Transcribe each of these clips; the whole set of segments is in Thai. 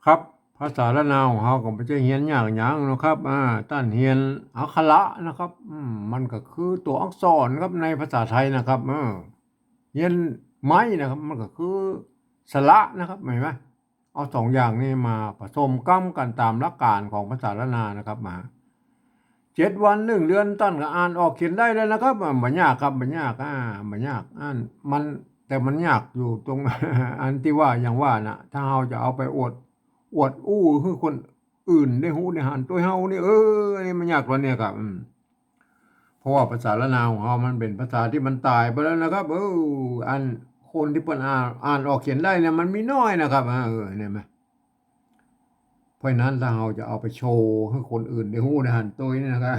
ครับภาษาละนาวของเราก็บ่ใช่เรียนยากหยังเนาะครับต้านเรียนอักขระนะครับมันก็คือตัวอักษรครับในภาษาไทยนะครับเรียนไม้นะครับมันก็คือสระนะครับเห็นไหมเอา2อย่างนี้มาผสมก้ำกันตามหลักการของภาษาละนานะครับ7 วัน1 เดือนตั้นก็อ่านออกเขียนได้แล้วนะครับบ่ยากครับบ่ยากบ่ยากมันแต่มันยากอยู่ตรงอันที่ว่าอย่างว่าน่ะถ้าเราจะเอาไปอวดอู้คือคนอื่นได้ฮู้ได้หันตัวเฮานี่นี่มันยากกว่าเนี่ยครับเพราะว่าภาษาละนาวของเรามันเป็นภาษาที่มันตายไปแล้วนะครับอันคนที่เพิ่นอ่านออกเขียนได้เนี่ยมันมีน้อยนะครับเนี่ยไหม เพราะฉะนั้นถ้าเราจะเอาไปโชว์ให้คนอื่นได้ฮู้ได้หันตัวนี่นะครับ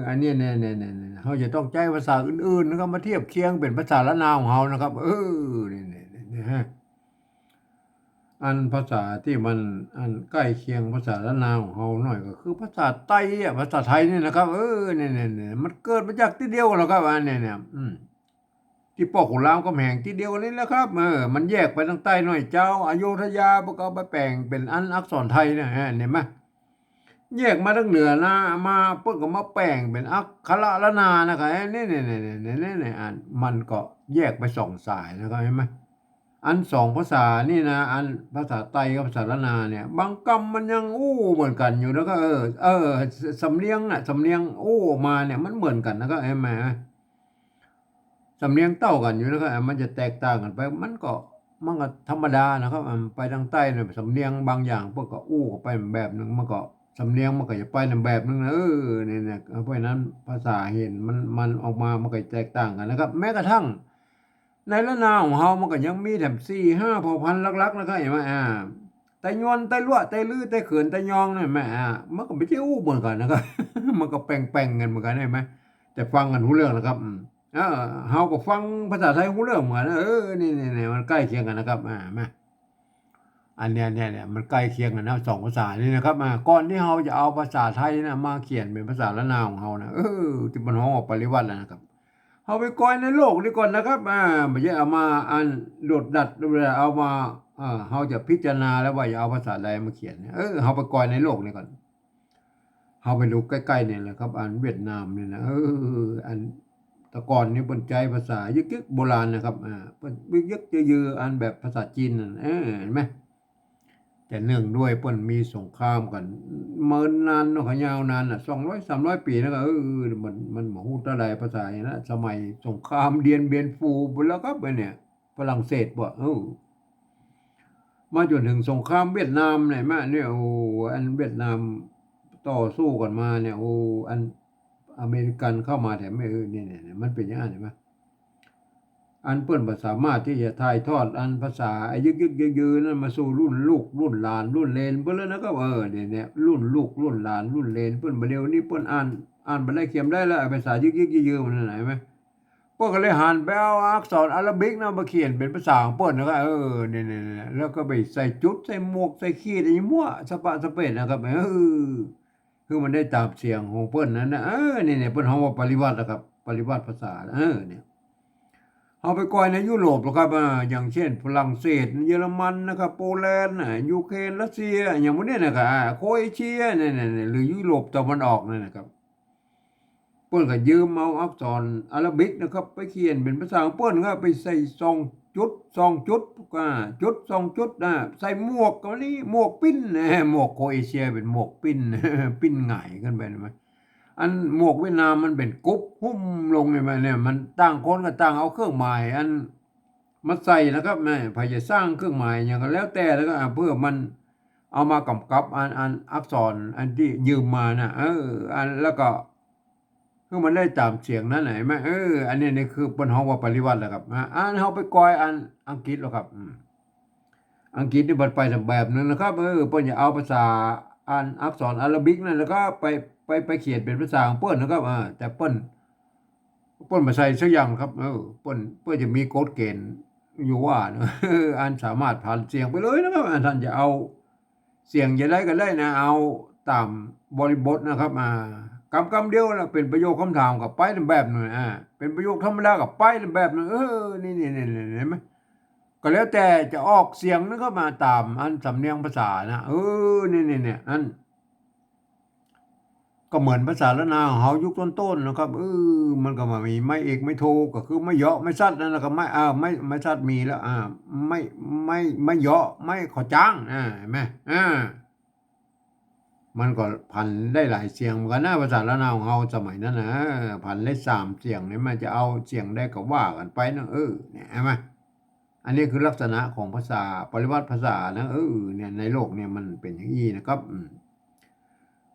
อันนี้แน่ๆๆๆเราจะต้องใช้ภาษาอื่นๆนะครับมาเทียบเคียงเป็นภาษาละนาวของเรานะครับนี่ๆๆอันภาษาที่มันอันใกล้เคียงภาษาละนาวของเราหน่อยก็คือภาษาไต้ภาษาไทยนี่นะครับเนี่ยๆๆมันเกิดมาจากที่เดียวกันหรอกครับอันเนี่ยที่ปอกขุนรามคำแหงที่เดียวกันนี่แหละครับมันแยกไปทางใต้หน่อยเจ้าอโยธยาพวกเอาไปแปลงเป็นอักษรไทยนะเห็นไหม แยกมาทางเหนือนะมาเพิ่นก็มาแปลงเป็นอักขระละนานะครับนี่ๆๆๆๆๆอันมันก็แยกไป2สายนะครับเห็นไหมอัน2ภาษานี่นะอันภาษาไต้กับภาษาละนาเนี่ยบางคำมันยังเหมือนกันอยู่นะครับสำเนียงน่ะสำเนียงออกมาเนี่ยมันเหมือนกันนะครับเห็นไหมสำเนียงเต้ากันอยู่นะครับมันจะแตกต่างกันไปมันก็ธรรมดานะครับไปทางใต้เนี่ยสำเนียงบางอย่างเพิ่นก็ออกไปแบบหนึ่งมันก็สำเนียงมันก็จะไปในแบบหนึ่งนะเนี่ยเพราะฉะนั้นภาษาเห็นมันออกมามันก็แตกต่างกันนะครับแม้กระทั่งในละนาวของเรามันก็ยังมีแถม4-5เผ่าพันธุ์หลักๆนะครับเห็นไหมไต้ยวนไต้ลั่วไต้ลื้อไต้เขินไต้ยองเนี่ยเห็นไหมมันก็ไม่ใช่เหมือนกันนะครับมันก็แปลงๆกันเหมือนกันเห็นไหมแต่ฟังกันรู้เรื่องนะครับเออเฮาก็ฟังภาษาไทยรู้เรื่องเหมือนกันนี่ๆๆมันใกล้เคียงกันนะครับมาอันเนี้ยเนี่ยมันใกล้เคียงกันนะ2ภาษานี่นะครับก่อนที่เราจะเอาภาษาไทยนะมาเขียนเป็นภาษาละนาวของเรานะที่มันฮ้องว่าปริวัติแล้วนะครับเอาไปกอยในโลกนี้ก่อนนะครับไม่ใช่เอามาอันโดดดัดเอามาเราจะพิจารณาแล้วว่าจะเอาภาษาใดมาเขียนเราไปกอยในโลกนี้ก่อนเราไปดูใกล้ๆเนี่ยแหละครับอันเวียดนามเนี่ยนะอันแต่ก่อนนี่เพิ่นใช้ภาษายึกๆโบราณนะครับเพิ่นยึกๆยือๆอันแบบภาษาจีนนั่นเห็นไหม แต่เนื่องด้วยเปิ้นมีสงครามกันเมินนานเนาะก็ยาวนานน่ะ200-300ปีแล้วก็มันบ่ฮู้เท่าใดภาษาอย่างนั้นสมัยสงครามเดียนเบียนฟูพู้นแหล้วครับไอ้เนี่ยฝรั่งเศสบ่มาจนถึงสงครามเวียดนามเนี่ยมาเนี่ยอันเวียดนามต่อสู้กันมาเนี่ยอันอเมริกันเข้ามาแถมเนี่ยๆๆมันเป็นอย่างงั้นเห็นไหม อันเพิ่นบ่สามารถที่จะถ่ายทอดอันภาษาไอ้ยึกๆยือๆนั้นมาสู่รุ่นลูกรุ่นหลานรุ่นเหลนเพิ่นแล้วนะครับเนี่ยรุ่นลูกรุ่นหลานรุ่นเหลนเพิ่นบัดเดี๋ยวนี้เพิ่นอ่านบ่ได้เขียนได้แล้วไอ้ภาษายึกๆยือๆมันนั่นน่ะเห็นไหมเพิ่นก็เลยหันไปเอาอักษรอาราบิกนะมาเขียนเป็นภาษาของเพิ่นนะครับเนี่ยๆๆแล้วก็ไปใส่จุดใส่หมวกใส่ขีดไอ้มั่วสะปะสะเปะนะครับคือมันได้ตามเสียงของเพิ่นนั่นน่ะเนี่ยๆเพิ่นฮ้องว่าปริวัติอะครับปริวัติภาษาเนี่ย เอาไปก่อยในยุโรปหรอกครับอย่างเช่นฝรั่งเศสเยอรมันนะครับโปแลนด์ยูเครนรัสเซียอย่างพวกเนี้ยนะครับโครเอเชียเนี่ยๆๆหรือยุโรปตะวันออกนั่นน่ะครับเพิ่นก็ยืมเอาอักษรอาราบิกนะครับไปเขียนเป็นภาษาของเพิ่นครับไปใส่ส่องจุดส่องจุดจุดส่องจุดใส่หมวกก็นี่หมวกปิ้นหมวกโครเอเชียเป็นหมวกปิ้นปิ้นหงายขึ้นไปเห็นไหม อันหมวกเวียดนามมันเป็นกุ๊บหุ้มลงเนี่ยมันต่างคนก็ต่างเอาเครื่องหมายอันมาใส่นะครับไผจะสร้างเครื่องหมายหยังก็แล้วแต่แล้วก็เพื่อมันเอามากำกับอันอักษรอันที่ยืมมาน่ะอันแล้วก็คือมันได้ตามเสียงนั้นน่ะเห็นไหมอันนี้นี่คือเปิ้นฮ้องว่าปริวัติแหละครับอันเฮาไปกอยอันอังกฤษแล้วครับอังกฤษนี่เพิ่นไปทางแบบหนึ่งนะครับเพิ่นจะเอาภาษาอักษรอาราบิกนั่นแล้วก็ไปเขียนเป็นภาษาของเพิ่นนะครับแต่เปิ้นบ่ใส่สักอย่างครับเปิ้นจะมีกฎเกณฑ์อยู่ว่านะอันสามารถผ่านเสียงไปเลยนะครับท่านจะเอาเสียงจะได้ก็ได้นะเอาตามบริบทนะครับคำเดียวน่ะเป็นประโยคคำถามก็ไปในแบบหนึ่งเป็นประโยคธรรมดาก็ไปในแบบหนึ่งนี่ๆๆๆเห็นไหมก็ ก็แล้วแต่จะออกเสียงนึกก็มาตามอันสำเนียงภาษานะเนี่ยอันก็เหมือนภาษาละนาของเฮายุคต้นๆนะครับมันก็มามีไม่เอกไม่โทก็คือไม่เหยาะไม่ซัดนั่นแหละก็ไม่ไม่ซัดมีแล้วไม่ไม่เหยาะไม่ขอจ้างเห็นไหมมันก็พันได้หลายเสียงเหมือนกันนะภาษาละนาของเฮาสมัยนั้นนะพันได้3 เสียงเนี่ยมันจะเอาเสียงได้ก็ว่ากันไปนะเนี่ยเห็นไหมอันนี้คือลักษณะของภาษาปริวัติภาษานะเนี่ยในโลกเนี่ยมันเป็นอย่างนี้นะครับ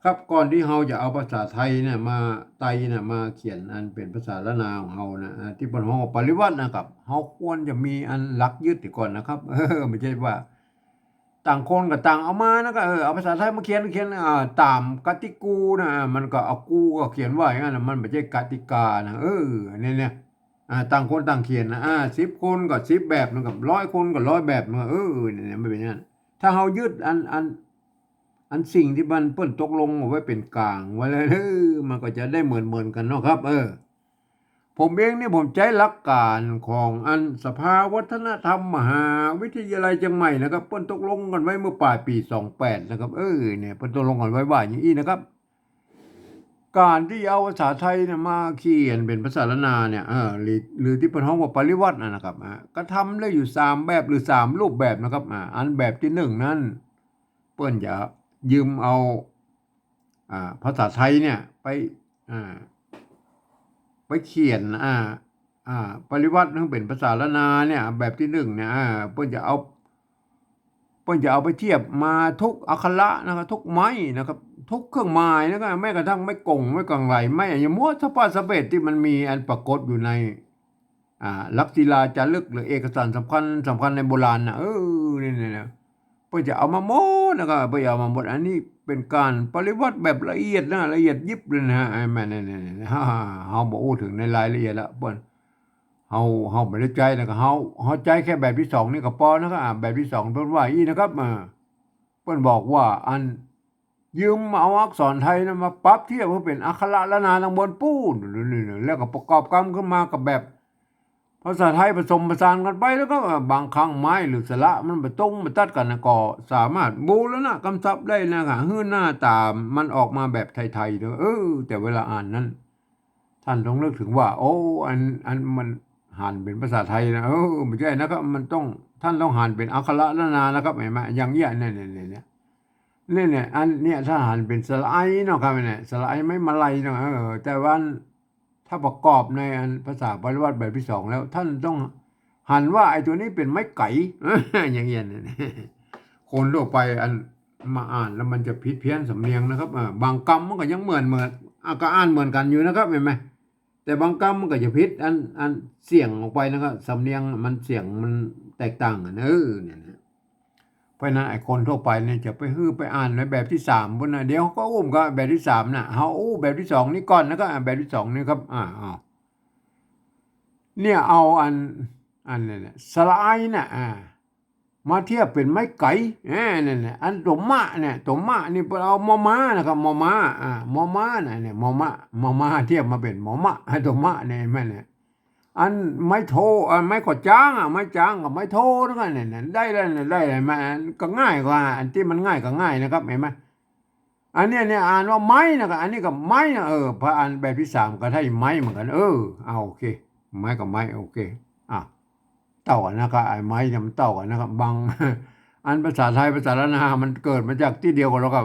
ครับก่อนที่เราจะเอาภาษาไทยเนี่ยมาไตเนี่ยมาเขียนอันเป็นภาษาละนาของเรานะที่เป็นห้องปริวัตินะครับเราควรจะมีอันหลักยึดก่อนนะครับไม่ใช่ว่าต่างคนกับต่างเอามานะก็เอาภาษาไทยมาเขียนตามกติกูนะมันก็เอากูก็เขียนไว้งั้นนะมันไม่ใช่กติกานะเนี่ยต่างคนต่างเขียนนะ10 คนก็10 แบบนึงกับ100 คนก็100 แบบนึงเนี่ยไม่เป็นอย่างนั้นถ้าเรายึดอันสิ่งที่มันเปิ้นตกลงเอาไว้เป็นกลางไว้เลยมันก็จะได้เหมือนกันเนาะครับผมเองเนี่ยผมใช้หลักการของอันสภาวัฒนธรรมมหาวิทยาลัยเชียงใหม่นะครับเปิ้นตกลงกันไว้เมื่อปลายปี28นะครับเนี่ยเปิ้นตกลงกันไว้ว่าอย่างนี้นะครับการที่เอาภาษาไทยเนี่ยมาเขียนเป็นภาษาละนาเนี่ยหรือที่เปิ้นฮ้องว่าปริวัตินะครับก็ทำได้อยู่3 แบบหรือ3 รูปแบบนะครับอันแบบที่1นั้นเปิ้นจะยืมเอาภาษาไทยเนี่ยไปเขียนปริวัติให้เป็นภาษาละนาเนี่ยแบบที่1เนี่ยเพิ่นจะเอาไปเทียบมาทุกอักขระนะครับทุกไม้นะครับทุกเครื่องหมายนะครับแม้กระทั่งไม่กงไม่กังไรไม่อย่างมัวสะพาสะเปดที่มันมีอันปรากฏอยู่ในลักษิลาจารึกหรือเอกสารสำคัญในโบราณนะเนี่ยเพื่อจะเอามาหมดนะครับเพื่อเอามาหมดอันนี้เป็นการปริวัติแบบละเอียดนะละเอียดยิบเลยนะไอ้แม่เนี่ยเฮาบ่อู้ถึงในรายละเอียดแล้วเปิ้นเฮาไม่ได้ใจนะครับเฮาใจแค่แบบที่2นี่ก็พอนะครับแบบที่2เพิ่นว่าอีนะครับเพิ่นบอกว่าอันยืมเอาอักษรไทยนะมาปรับเทียบให้เป็นอักขระละนาทางบนปูนแล้วก็ประกอบกันขึ้นมากับแบบภาษาไทยผสมผสานกันไปแล้วก็บางครั้งไม้หรือสระมันไปตรงไปตัดกันก็สามารถบูรณะกำซับได้นะครับหน้าตามันออกมาแบบไทยๆเด้อแต่เวลาอ่านนั้นท่านต้องนึกถึงว่าอันมันหันเป็นภาษาไทยนะไม่ใช่นะครับมันต้องท่านต้องหันเป็นอักขระละนานะครับเห็นไหมอย่างเงี้ยเนี่ยอันเนี้ยถ้าหันเป็นสระไอเนาะครับเนี่ยสระไอไม่มาลัยเนาะแต่ว่าถ้าประกอบในอันภาษาปริวัติแบบที่2แล้วท่านต้องหันว่าไอ้ตัวนี้เป็นไม้ไก่อย่างเงี้ยคนทั่วไปอันมาอ่านแล้วมันจะผิดเพี้ยนสำเนียงนะครับบางคำมันก็ยังเหมือนก็อ่านเหมือนกันอยู่นะครับเห็นไหมแต่บางคำมันก็จะผิดอันเสียงออกไปนะครับสำเนียงมันเสียงมันแตกต่างกันเนี่ยเพราะนั้นไอ้คนทั่วไปเนี่ยจะไปอ่านในแบบที่3บนน่ะเดี๋ยวก็อุ้มก็แบบที่3น่ะเฮาแบบที่2นี่ก่อนแล้วก็แบบที่2นี่ครับเนี่ยเอาอันเนี่ยสลายน่ะมาเทียบเป็นไม้ไก่เนี่ยอันตัวมะเนี่ยตัวมะนี่เอามอม้านะครับมอม้ามอม้าน่ะเนี่ยมอม้าเทียบมาเป็นมอมะตัวมะเนี่ยแม่เนี่ยอันไม่โทไม่ขอจ้างไม่จ้างกับไม่โทแล้วกันเนี่ยได้แล้วได้มันก็ง่ายกว่าอันที่มันง่ายก็ง่ายนะครับเห็นไหมอันนี้เนี่ยอ่านว่าไม้นะครับอันนี้กับไม้นะพออ่านแบบที่3ก็ได้ไม้เหมือนกันเอาโอเคไม้กับไม้โอเคเต่ากันนะครับไอ้ไม้เนี่ยมันเต่ากันนะครับอันภาษาไทยภาษาละนามันเกิดมาจากที่เดียวกันแล้วครับ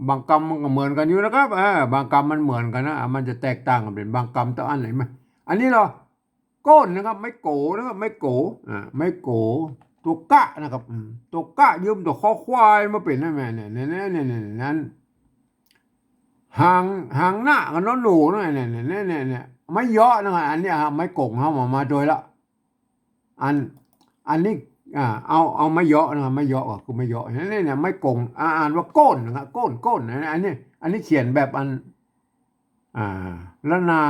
บางคำมันก็เหมือนกันอยู่นะครับบางคำมันเหมือนกันนะมันจะแตกต่างกันเป็นบางคำต่ออันไหนไหมอันนี้เราก้นนะครับไม่โกนะครับไม่โกไม่โกตัวกะนะครับตัวกะยืมตัวข้อควายมาเป็นนั่นแม่เนี่ยนั้นหางหน้ากับน้องหนูเนี่ยไม่เยอะนะครับอันนี้ไม่โกงเขามาโดยละอันนี้เอาไม่เยอะนะครับไม่เยอะคือไม่เยอะเนี่ยไม่โกงอ่านว่าก้นนะครับก้นอันนี้เขียนแบบละนา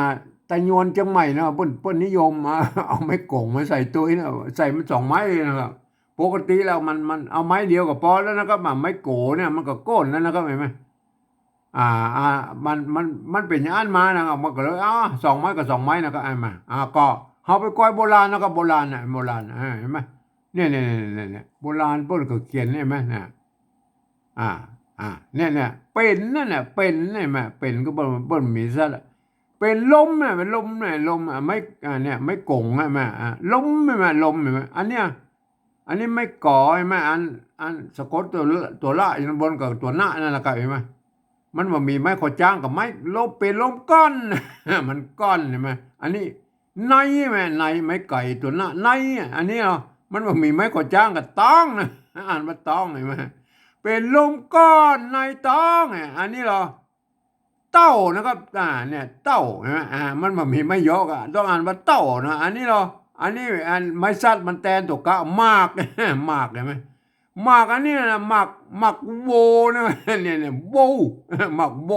แต่โยนจังใหม่นะเปิ้นนิยมเอาไม้กงมาใส่ตัวนี่ใส่มัน2 ไม้เลยนะครับปกติแล้วมันเอาไม้เดียวก็พอแล้วนะครับไม้โกเนี่ยมันก็โก้นแล้วนะครับเห็นไหมมันเป็นอย่างนั้นมานะครับมันก็เลย2 ไม้กับ2 ไม้นะครับไอ้มาก็เฮาไปก้อยโบราณนะครับโบราณเห็นไหม เนี่ยโบราณเพิ่นก็เขียนได้ไหมน่ะอ่าเนี่ยเป็นนั่นน่ะเป็นนี่แม่เป็นก็เบิ่นมีซะละเป็นลมน่ะเป็นลมน่ะลมไม่เนี่ยไม่กงใช่ไหมลมใช่ไหมลมใช่ไหมอันนี้ไม่ก่อใช่ไหมอันสะกดตัวละอยู่บนกับตัวหน้านั่นแหละครับเห็นไหมมันบ่มีไม้ขอจ้างกับไม้ลมเป็นลมก้อนมันก้อนใช่ไหมอันนี้ในแม่ในไม้ไก่ตัวหน้าในอันนี้เหรอมันบ่มีไม้ขอจ้างกับต้องนะอ่านว่าต้องเห็นไหมเป็นลมก้อนในต้องอันนี้เหรอเต้านะครับเนี่ยเต้าใช่ไหมมันบ่มีไม้ยกต้องอ่านว่าเต้านะอันนี้เหรออันนี้อันไม้ซัดมันแตนตัวกะมากมากเห็นไหมมากอันนี้นะมากโวนะเนี่ยโวมากโว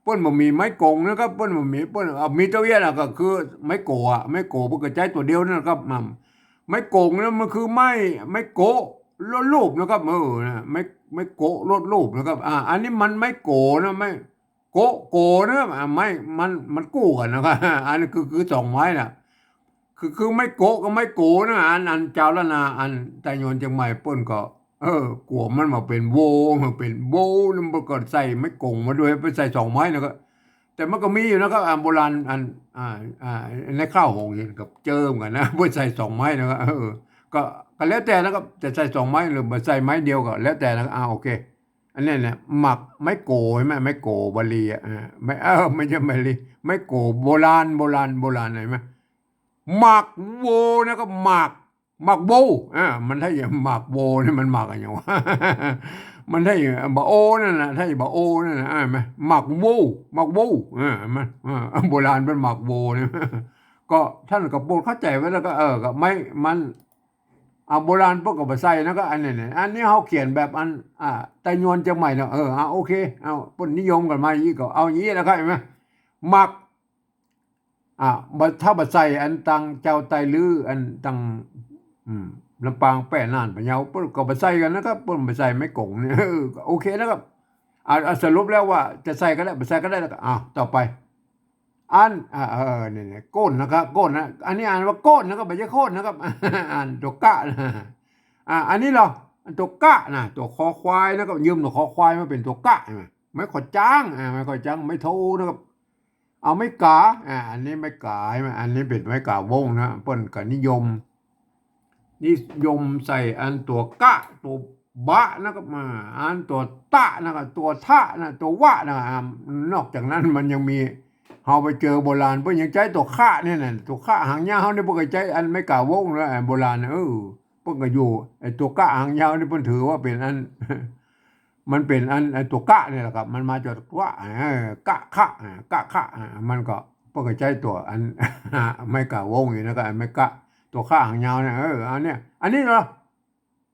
เปิ้นบ่มีไม้กงนะครับเปิ้นบ่มีเปิ้นมีตัวเวียนก็คือไม้โกะไม้โกเพิ่นก็ใช้ตัวเดียวนั่นนะครับไม้กงนั่นมันคือไม้โกะลดรูปนะครับนะไม้โกะลดรูปนะครับอันนี้มันไม้โกนะไม่โกนะครับไม่มันกู้กันนะครับอันนี้คือสองไม้น่ะคือไม่โกะก็ไม่โกนะอันเจ้าละนาอันแต่โยนจังใหม่เปิ้นก็กลัวมันมาเป็นโวมันเป็นโวแล้วมันก็ใส่ไม่กงมาด้วยไปใส่สองไม้นะก็แต่มันก็มีอยู่นะครับโบราณอ่าอ่าในข้าวหงเห็นกับเจิมกันนะเพื่อใส่สองไม้นะครับก็ก็แล้วแต่นะครับจะใส่สองไม้หรือใส่ไม้เดียวก็แล้วแต่นะโอเคอันนี้เนี่ยหมักไม้โกใช่ไหมไม้โกบาลีไม่ไม่ใช่บาลีไม้โกโบราณเห็นไหม หมากโวนะครับหมากโวมันถ้าอย่างหมากโวนี่มันหมากอะไรอย่างวะมันถ้าอย่างบะโอนั่นนะถ้าอย่างบะโอนั่นนะไหมหมากโวมันโบราณเป็นหมากโวเนี่ยก็ท่านก็โปรดเข้าใจไว้แล้วก็ก็ไม่มันโบราณพวกกับใส่นะก็อันนี้เนี่ยอันนี้เขาเขียนแบบไต้ยวนจังใหม่เนาะโอเคปนนิยมกันมาอย่างนี้ก็เอาอย่างนี้นะครับเห็นไหมหมัก ถ้าบัดใส่อันตังเจ้าไตลืออันตังอืมลำปางแป้น่านพะเยาปุ๊บก็บัดใส่กันนะครับปุ๊บบัดใส่ไม่กงเนี่ยโอเคนะครับสรุปแล้วว่าจะใส่ก็ได้บัดใส่ก็ได้แล้วก็ต่อไปอันเนี่ยโก้นนะครับโก้นนะอันนี้อ่านว่าโก้นนะครับไม่ใช่โค่นนะครับอ่านตัวกะนะอันนี้เหรอตัวกะนะตัวคอควายนะครับยืมตัวคอควายมาเป็นตัวกะไม่ขอจ้างไม่ขอจ้างไม่โทนะครับ เอาไม้กาอันนี้ไม้กาใช่ไหมอันนี้เป็นไม้กาวงนะเปิ้นก็นิยมใส่อันตัวกะตัวบะนะครับอันตัวตะนะครับตัวทะนะตัววะนะนอกจากนั้นมันยังมีเฮาไปเจอโบราณเพิ่นยังใช้ตัวคะเนี่ยน่ะตัวคะหางยาวเฮานี่เพิ่นก็ใช้อันไม้กาวงแล้วโบราณเพิ่นก็อยู่ไอ้ตัวกะหางยาวนี่เพิ่นถือว่าเป็นอัน มันเป็นอันไอ้ตัวกะเนี่ยแหละครับมันมาจากตัวกะคะมันก็พวกก็ใช้ตัวอันไม่กะวงอยู่นะก็ไม่กะตัวข้าหางยาวเนี่ยอันนี้เหรอ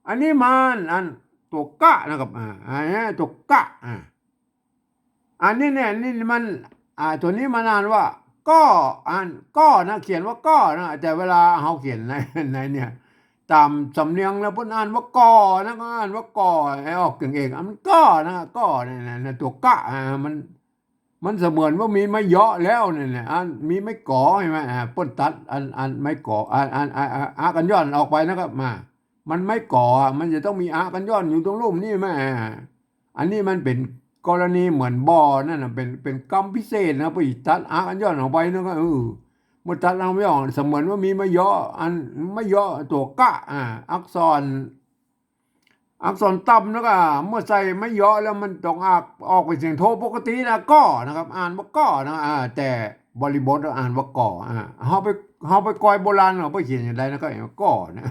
อันนี้มันอันตัวกะนะครับอันนี้ตัวกะอันนี้เนี่ยนี่มันตัวนี้มันอ่านว่าก็ก็นะเขียนว่าก็นะแต่เวลาเขาเขียนในเนี่ยตามสำเนียงแล้วเพิ่นอ่านว่ากอนะก็อ่านว่ากอออกเองมันก็นะก็เนี่ยตัวกะมันเสมือนว่ามีไม้เยาะแล้วเนี่ยมีไม้ก่อใช่ไหมเพิ่นตัดอันไม้ก่ออากันย้อนออกไปนะครับมันไม่ก่อมันจะต้องมีอากันย้อนอยู่ตรงรูปนี่แม่อันนี้มันเป็นกรณีเหมือนบ่อนั่นน่ะเป็นกรรมพิเศษนะไปตัดอากันย้อนออกไปนะครับเมื่อตัดเราไม่ออกเสมือนว่ามีไม้เยาะไม่เยาะตัวกะอักษรต่ำแล้วก็เมื่อใส่ไม่เยอะแล้วมันต้องออกเป็นเสียงโทปกตินะก็นะครับอ่านว่าก็นะแต่บริบทอ่านว่าก่อเฮาไปกอยโบราณเราไปเขียนอย่างไรนะก็ก่อนะ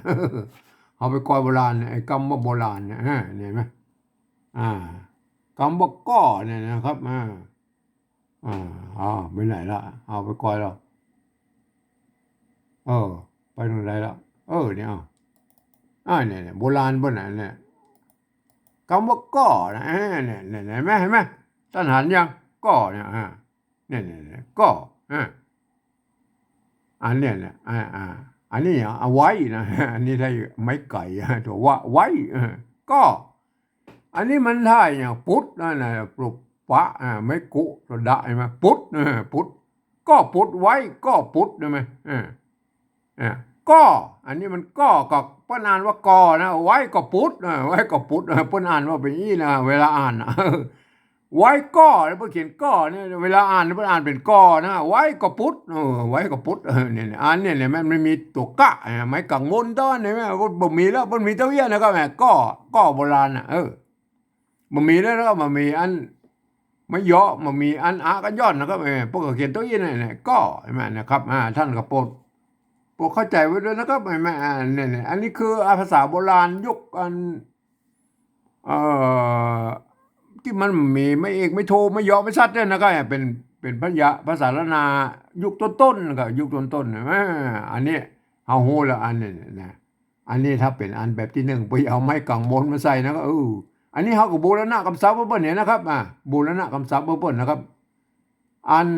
เฮาไปกอยโบราณไอ้คำว่าโบราณเนี่ยเห็นไหมอ่าคำว่าก่อเนี่ยนะครับไปไหนละเอาไปกอยแล้วไปตรงไหนละเนี่ยเนี่ยโบราณบนไหนเนี่ย คำว่าก่อนะเนี่ยเห็นไหมท่านหันยังก่อเนี่ยเนี่ยก่ออันเนี้ยเนี่ยอันนี้เอาไว้นะอันนี้ได้ไม้ไก่ตัวว่าไว้ก็อันนี้มันได้เนี่ยพุทธนั่นแหละปลุกปะไม่กุตัวได้ไหมพุทธพุทธก็พุทธไว้ก็พุทธได้ไหม ก้ออันนี้มันก้อกับเปิ้นอ่านว่ากอนะไว้ก็ปุดไว้ก็ปุดเปิ้นอ่านว่าเป็นนี้นะเวลาอ่านนะไว้ก้อแล้วเพิ่นเขียนก้อเนี่ยเวลาอ่านเพิ่นอ่านเป็นก้อนะไว้ก็ปุดไว้ก็ปุดเนี่ยอ่านเนี่ยมันไม่มีตัวกะไม้กังวลตอนนี่แม่บ่มีแล้วมันมีเต้าเอี้ยนะครับแม่ก้อโบราณน่ะบ่มีแล้วก็มันมีอันไม่เยาะมันมีอันอากันย้อนนะครับพวกเขียนตัวอี้เนี่ยก้อใช่มั้ยนะครับท่านก็โปรดเข้าใจไว้ด้วยนะครับไม่เนี่ยอันนี้คือภาษาโบราณยุคอันเอ่อที่มันมีไม่เอกไม่โทไม่ยอไม่ชัดเนี่ยนะครับเป็นภาษาละนายุคต้นๆก็ยุคต้นๆอันนี้เฮาฮู้แล้วอันนี้นะอันนี้ถ้าเป็นอันแบบที่1ไปเอาไม้กังมนมาใส่นะก็อันนี้เฮาก็บูรณะคำศัพท์เพิ่นเนี่ยนะครับบูรณะคำศัพท์เพิ่นนะครับอัน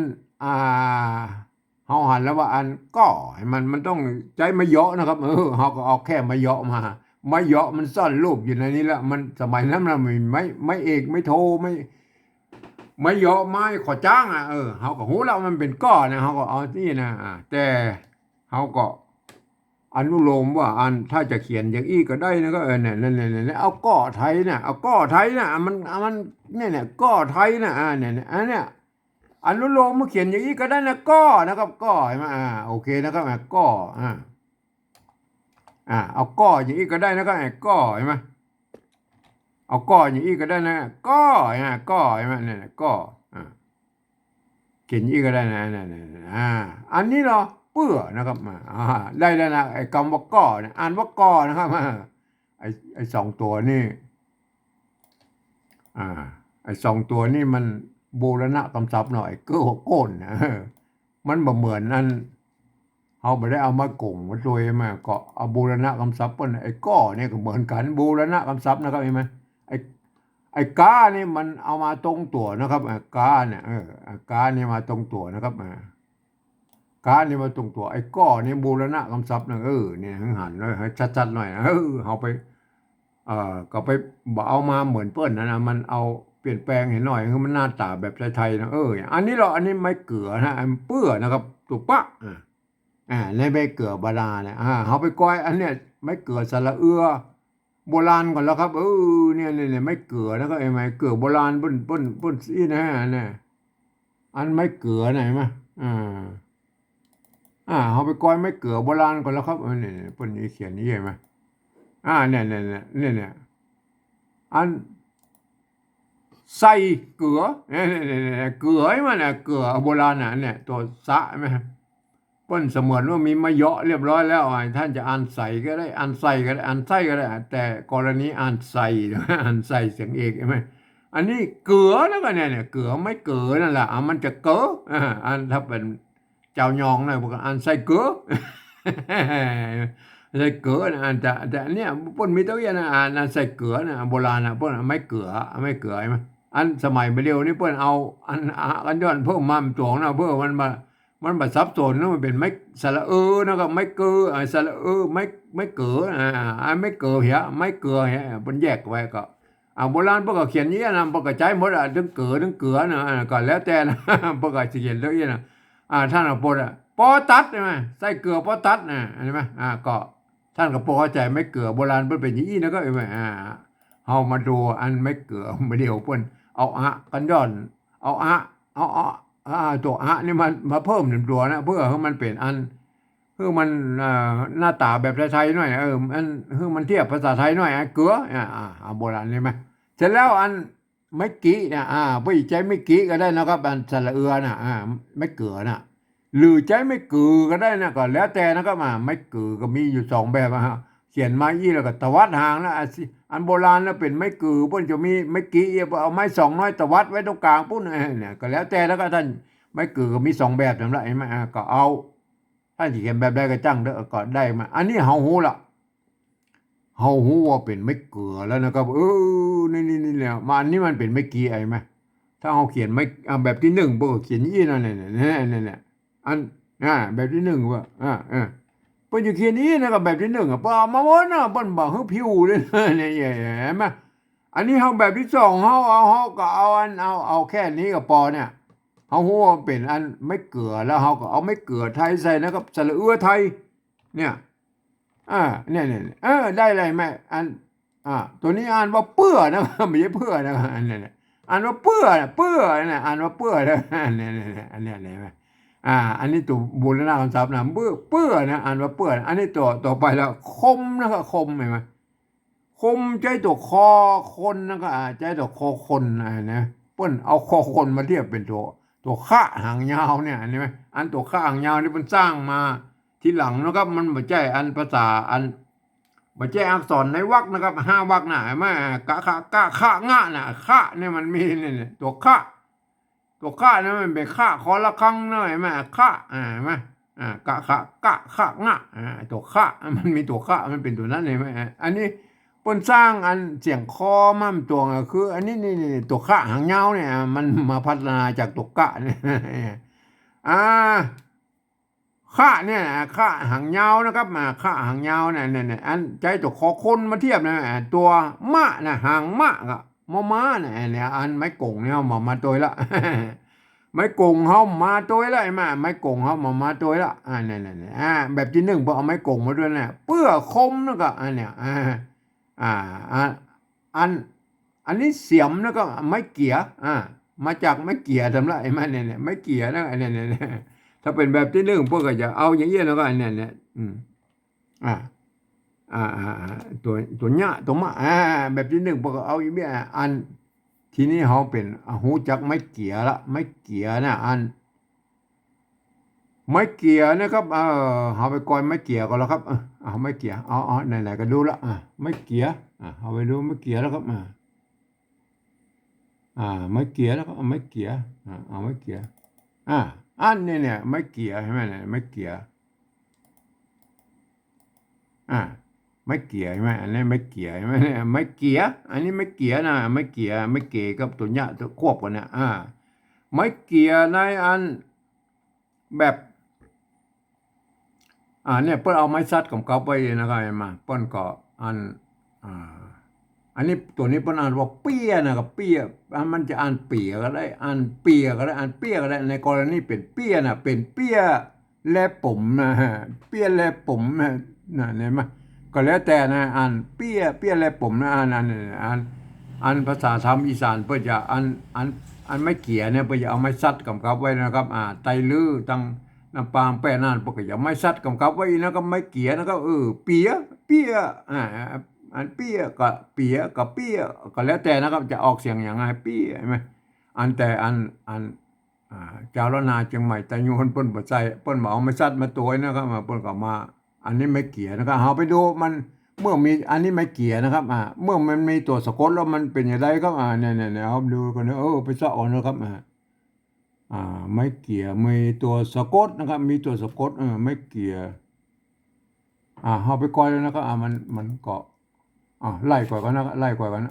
เฮาหันแล้วว่าอันก้อให้มันต้องใจไม่เยาะนะครับเฮาก็เอาแค่ไม่เยาะมาไม่เยาะมันซ่อนรูปอยู่ในนี้แล้วมันสมัยนั้นมันไม่เอกไม่โทไม่เยาะไม้ขอจ้างเฮาก็ฮู้แล้วมันเป็นก้อนะเฮาก็เอานี่นะแต่เฮาก็อนุโลมว่าอันถ้าจะเขียนอย่างอี้ก็ได้นะก็เนี่ยนั่นเอาก้อไทยน่ะเอาก้อไทยน่ะมันเนี่ยก้อไทยน่ะเนี่ยอันเนี้ยอนุโลมมาเขียนอย่างนี้ก็ได้นะก้อนะครับก้อใช่ไหมโอเคนะครับก้อเอาก้ออย่างนี้ก็ได้นะครับก้อใช่ไหมเอาก้ออย่างนี้ก็ได้นะก้อก้อใช่ไหมเนี่ยก้อเขียนอย่างนี้ก็ได้นะอันนี้เหรอเปื้อนะครับได้แล้วนะไอ้คำว่าก้อเนี่ยอ่านว่าก้อนะครับไอ้2ตัวนี่ไอ้2ตัวนี่มันบูรณะคำศัพท์หน่อยเก้อโก้นมันบ่เหมือนนั่นเฮาบ่ได้เอามาโกงมาโดยมาก็เอาบูรณะคำศัพท์เปิ้นไอ้ก้อเนี่ยก็เหมือนกันบูรณะคำศัพท์นะครับเห็นมั้ยไอ้กานี่มันเอามาตรงตัวนะครับกาเนี่ยกานี่มาตรงตัวนะครับกานี่มาตรงตัวไอ้ก้อนี่บูรณะคำศัพท์นะเนี่ยหันเลยให้ชัดๆหน่อยนะเฮาไปก็ไปบ่เอามาเหมือนเปิ้นนะมันเอาเปลี่ยนแปลงให้หน่อยคือมันหน้าตาแบบไทยๆนะอันนี้อันนี้ไม้เกลือนะอันเปื้อนะครับถูกปะในไม้เกลือบาดาลเนี่ยเฮาไปก้อยอันเนี้ยไม้เกลือสระเอือโบราณก่อนแล้วครับเนี่ยไม้เกลือนะครับไอ้ไม้เกลือโบราณเปิ้นสินะเนี่ยอันไม้เกลือไหนมั้ยเฮาไปก้อยไม้เกลือโบราณก่อนแล้วครับนี่เปิ้นนี่เขียนนี่เห็นมั้ยเนี่ยอันใส่เกลือเกลือมันน่ะเกลือโบราณน่ะเนี่ยตัวสะมั้ยเปิ้นเสมือนว่ามีมะเยาะเรียบร้อยแล้วท่านจะอ่านใส่ก็ได้อ่านใส่ก็ได้อ่านไส้ก็ได้แต่กรณีอ่านใส่อ่านใส่เสียงเอกใช่มั้ยอันนี้เกลือแล้วก็เนี่ยเกลือไม่เกลือนั่นแหละมันจะเกออันถ้าเป็นเจ้ายองน่ะบอกอ่านใส่เกลือใส่เกลือนะแต่อันเนี้ยเปิ้นมีตัวอย่างนะอ่านใส่เกลือนะโบราณน่ะเปิ้นไม่เกลือใช่มั้ยอันสมัยเร็วนี้เปิ้นเอาอันย้อนเพิ่มมาตัวนะเพื่อมันบ่ซับซ้อนนะมันเป็นไม้สระนะครับไม้เกอสระไม้เกอไม้เกอเหียไม้เกลือเหียเพิ่นแยกไว้ก็โบราณเพิ่นก็เขียนอย่างนี้นะเพิ่นก็ใช้หมดทั้งเกลือนะก็แล้วแต่นะเพิ่นก็สิเขียนเรื่องนี้นะท่านก็โปรดปอตัดใช่มั้ยใส่เกลือปอตัดนะเห็นมั้ยก็ท่านก็พอเข้าใจไม้เกลือโบราณเพิ่นเป็นอย่างนี้นะก็เห็นมั้ยเฮามาดูอันไม้เกลือมาเดียวเพิ่นเอากันย้อนเอาตัวนี่มันมาเพิ่ม1ตัวนะเพื่อให้มันเป็นอันคือมันหน้าตาแบบไทยๆหน่อยมันคือมันเทียบภาษาไทยหน่อยเกลือโบราณใช่มั้ยเสร็จแล้วอันไม่กี้นะบ่ใจไม่กี้ก็ได้นะครับอันสระเอือน่ะไม่เกลือน่ะหรือใจไม่เกลือก็ได้นะก็แล้วแต่นะครับไม่เกลือก็มีอยู่2แบบเขียนมาอีแล้วก็ตวัดหางนะอันโบราณแล้วเป็นไม้กือเพิ่นจะมีไม้กี้เอาไม้2น้อยตวัดไว้ตรงกลางปุ๊บเนี่ยก็แล้วแต่แล้วก็ท่านไม้กือก็มี2แบบนั่นแหละเห็นมั้ยก็เอาท่านสิเขียนแบบใดก็จังเด้อก็ได้มาอันนี้เฮาฮู้ละเฮาฮู้ว่าเป็นไม้เกลือแล้วนะครับนี่แหละมาอันนี้มันเป็นไม้กี้มั้ยถ้าเฮาเขียนไม้แบบที่1เพิ่นก็เขียนอย่างนี้นั่นเนี่ยอันแบบที่1ว่าเปิ้นจะเขียนนี้นะก็แบบที่1เปิ้นเอามาหมดนะเปิ้นบ่ฮึผิวเลยเนี่ยเห็นมั้ยอันนี้เฮาแบบที่2เฮาก็เอาแค่นี้ก็พอเนี่ยเฮาฮู้ว่าเป็นอันไม่เกลือแล้วเฮาก็เอาไม่เกลือไทยใส่นะครับสระเอือไทยเนี่ย เนี่ยได้เลยแม่ตัวนี้อ่านว่าเปื้อนะไม่ใช่เพื่อนะอันนี้อ่านว่าเปื้อเปื้อนะอ่านว่าเปื้อนะเนี่ยอันนี้อะไรไหมอันนี้ตัวบูรณะคำศัพท์นะเปื้อนะอ่านว่าเปื้ออันนี้ตัวต่อไปแล้วคมนะครับคมเห็นไหมคมใจตัวคอคนนะครับใจตัวคอคนนะเปิ้นเอาคอคนมาเทียบเป็นตัวข้าหางยาวเนี่ยอันนี้ไหมอันตัวข้าหางยาวนี่มันสร้างมาทีหลังนะครับมันไม่ใช่อันภาษาอันไม่ใช่อักษรในวรรคนะครับ5 วรรคน่ะแม่กะข้างะน่ะข้าเนี่ยมันมีเนี่ยตัวข้าเนี่ยมันเป็นข้าคอละครั้งหน่อยแม่ข้าไหมกะงะตัวข้ามันมีตัวข้ามันเป็นตัวนั้นเลยไหมอันนี้ปนสร้างอันเสียงคอมั่มตัวคืออันนี้นี่ตัวข้าหางยาวเนี่ยมันมาพัฒนาจากตัวกะเนี่ยอ่าข้าเนี่ยข้าหางยาวนะครับข้าหางยาวเนี่ยอันใจตัวคอคนมาเทียบนะตัวมะนะหางมะกับมอม้าเนี่ยอันไม้กงเนี่ยมาตัวละไม้กงเขามาตัวละไอ้มาไม้กงเขามาตัวละเนี่ยแบบที่หนึ่งพอเอาไม้กงมาด้วยเนี่ยเปื้อคมนะก็อันเนี่ยอันอันนี้เสียมนะก็ไม้เกี่ยมาจากไม้เกี่ยทำไรไอ้มาเนี่ยไม้เกี่ยนะเนี่ยถ้าเป็นแบบที่หนึ่งพวกก็จะเอาอย่างเงี้ยแล้วก็อันเนี่ยอ่าตัวเนี้ยตัวมะแบบที่หนึ่งพวกก็เอาอย่างเงี้ยอันทีนี้เขาเป็นหูจักไม้เกี่ยละไม้เกี่ยนะอันไม้เกี่ยนะครับเขาไปกอยไม้เกี่ยก็แล้วครับเอาไม้เกี่ยเอาไหนๆก็ดูละไม้เกี่ยเอาไปดูไม้เกี่ยแล้วครับไม้เกี่ยแล้วก็ไม้เกี่ยเอาไม้เกี่ยอันนี้เนี่ยไม้เกี่ยใช่ไหมเนี่ยไม้เกี่ยไม้เกี่ยใช่ไหมอันนี้ไม้เกี่ยใช่ไหมเนี่ยไม้เกี่ยอันนี้ไม้เกี่ยนะไม้เกี่ยไม้เกี่ยกับตัวเนี้ยตัวควบกันเนี่ยไม้เกี่ยในอันแบบเนี่ยเปิ้นเอาไม้ซัดกับไว้นะครับมาเปิ้นก็อันอันนี้ตัวนี้เปิ้นอ่านว่าเปี้ยนะกับเปี้ยมันจะอ่านเปียก็ได้อ่านเปียก็ได้อ่านเปี้ยก็ได้ในกรณีเป็นเปี้ยนะเป็นเปี้ยและผมนะฮะเปี้ยและผมนะเห็นไหมก็แล้วแต่นะอ่านเปี้ยและผมนะอ่านภาษาธรรมอีสานเพื่อจะอันไม่เกี่ยเนี่ยเพื่อจะเอาไม้ซัดกับไว้นะครับไตลือตั้งน้ำปางแป้นานปกติไม่ซัดกับไว้นะครับไม่เกี่ยนะครับเปียอันเปียกับเปียกับเปียก็แล้วแต่นะครับจะออกเสียงอย่างไรเปียใช่ไหมอันแต่อันเจ้าละนาเชียงใหม่แต่โยนเปิ้นบ่ใส่เปิ้นบ่เอาไม่ซัดมาตัวนะครับเปิ้นก็มาอันนี้ไม่เกี่ยนะครับเอาไปดูมันเมื่อมีอันนี้ไม่เกี่ยนะครับเมื่อมันมีตัวสะกดแล้วมันเป็นอย่างไรครับเนี่ยเอาดูกันนะไปสอนนะครับไม่เกี่ยมีตัวสะกดนะครับมีตัวสะกดไม่เกี่ยเอาไปก่อนแล้วนะครับมันก็ไล่ก่อนกันนะไล่ก่อนกัน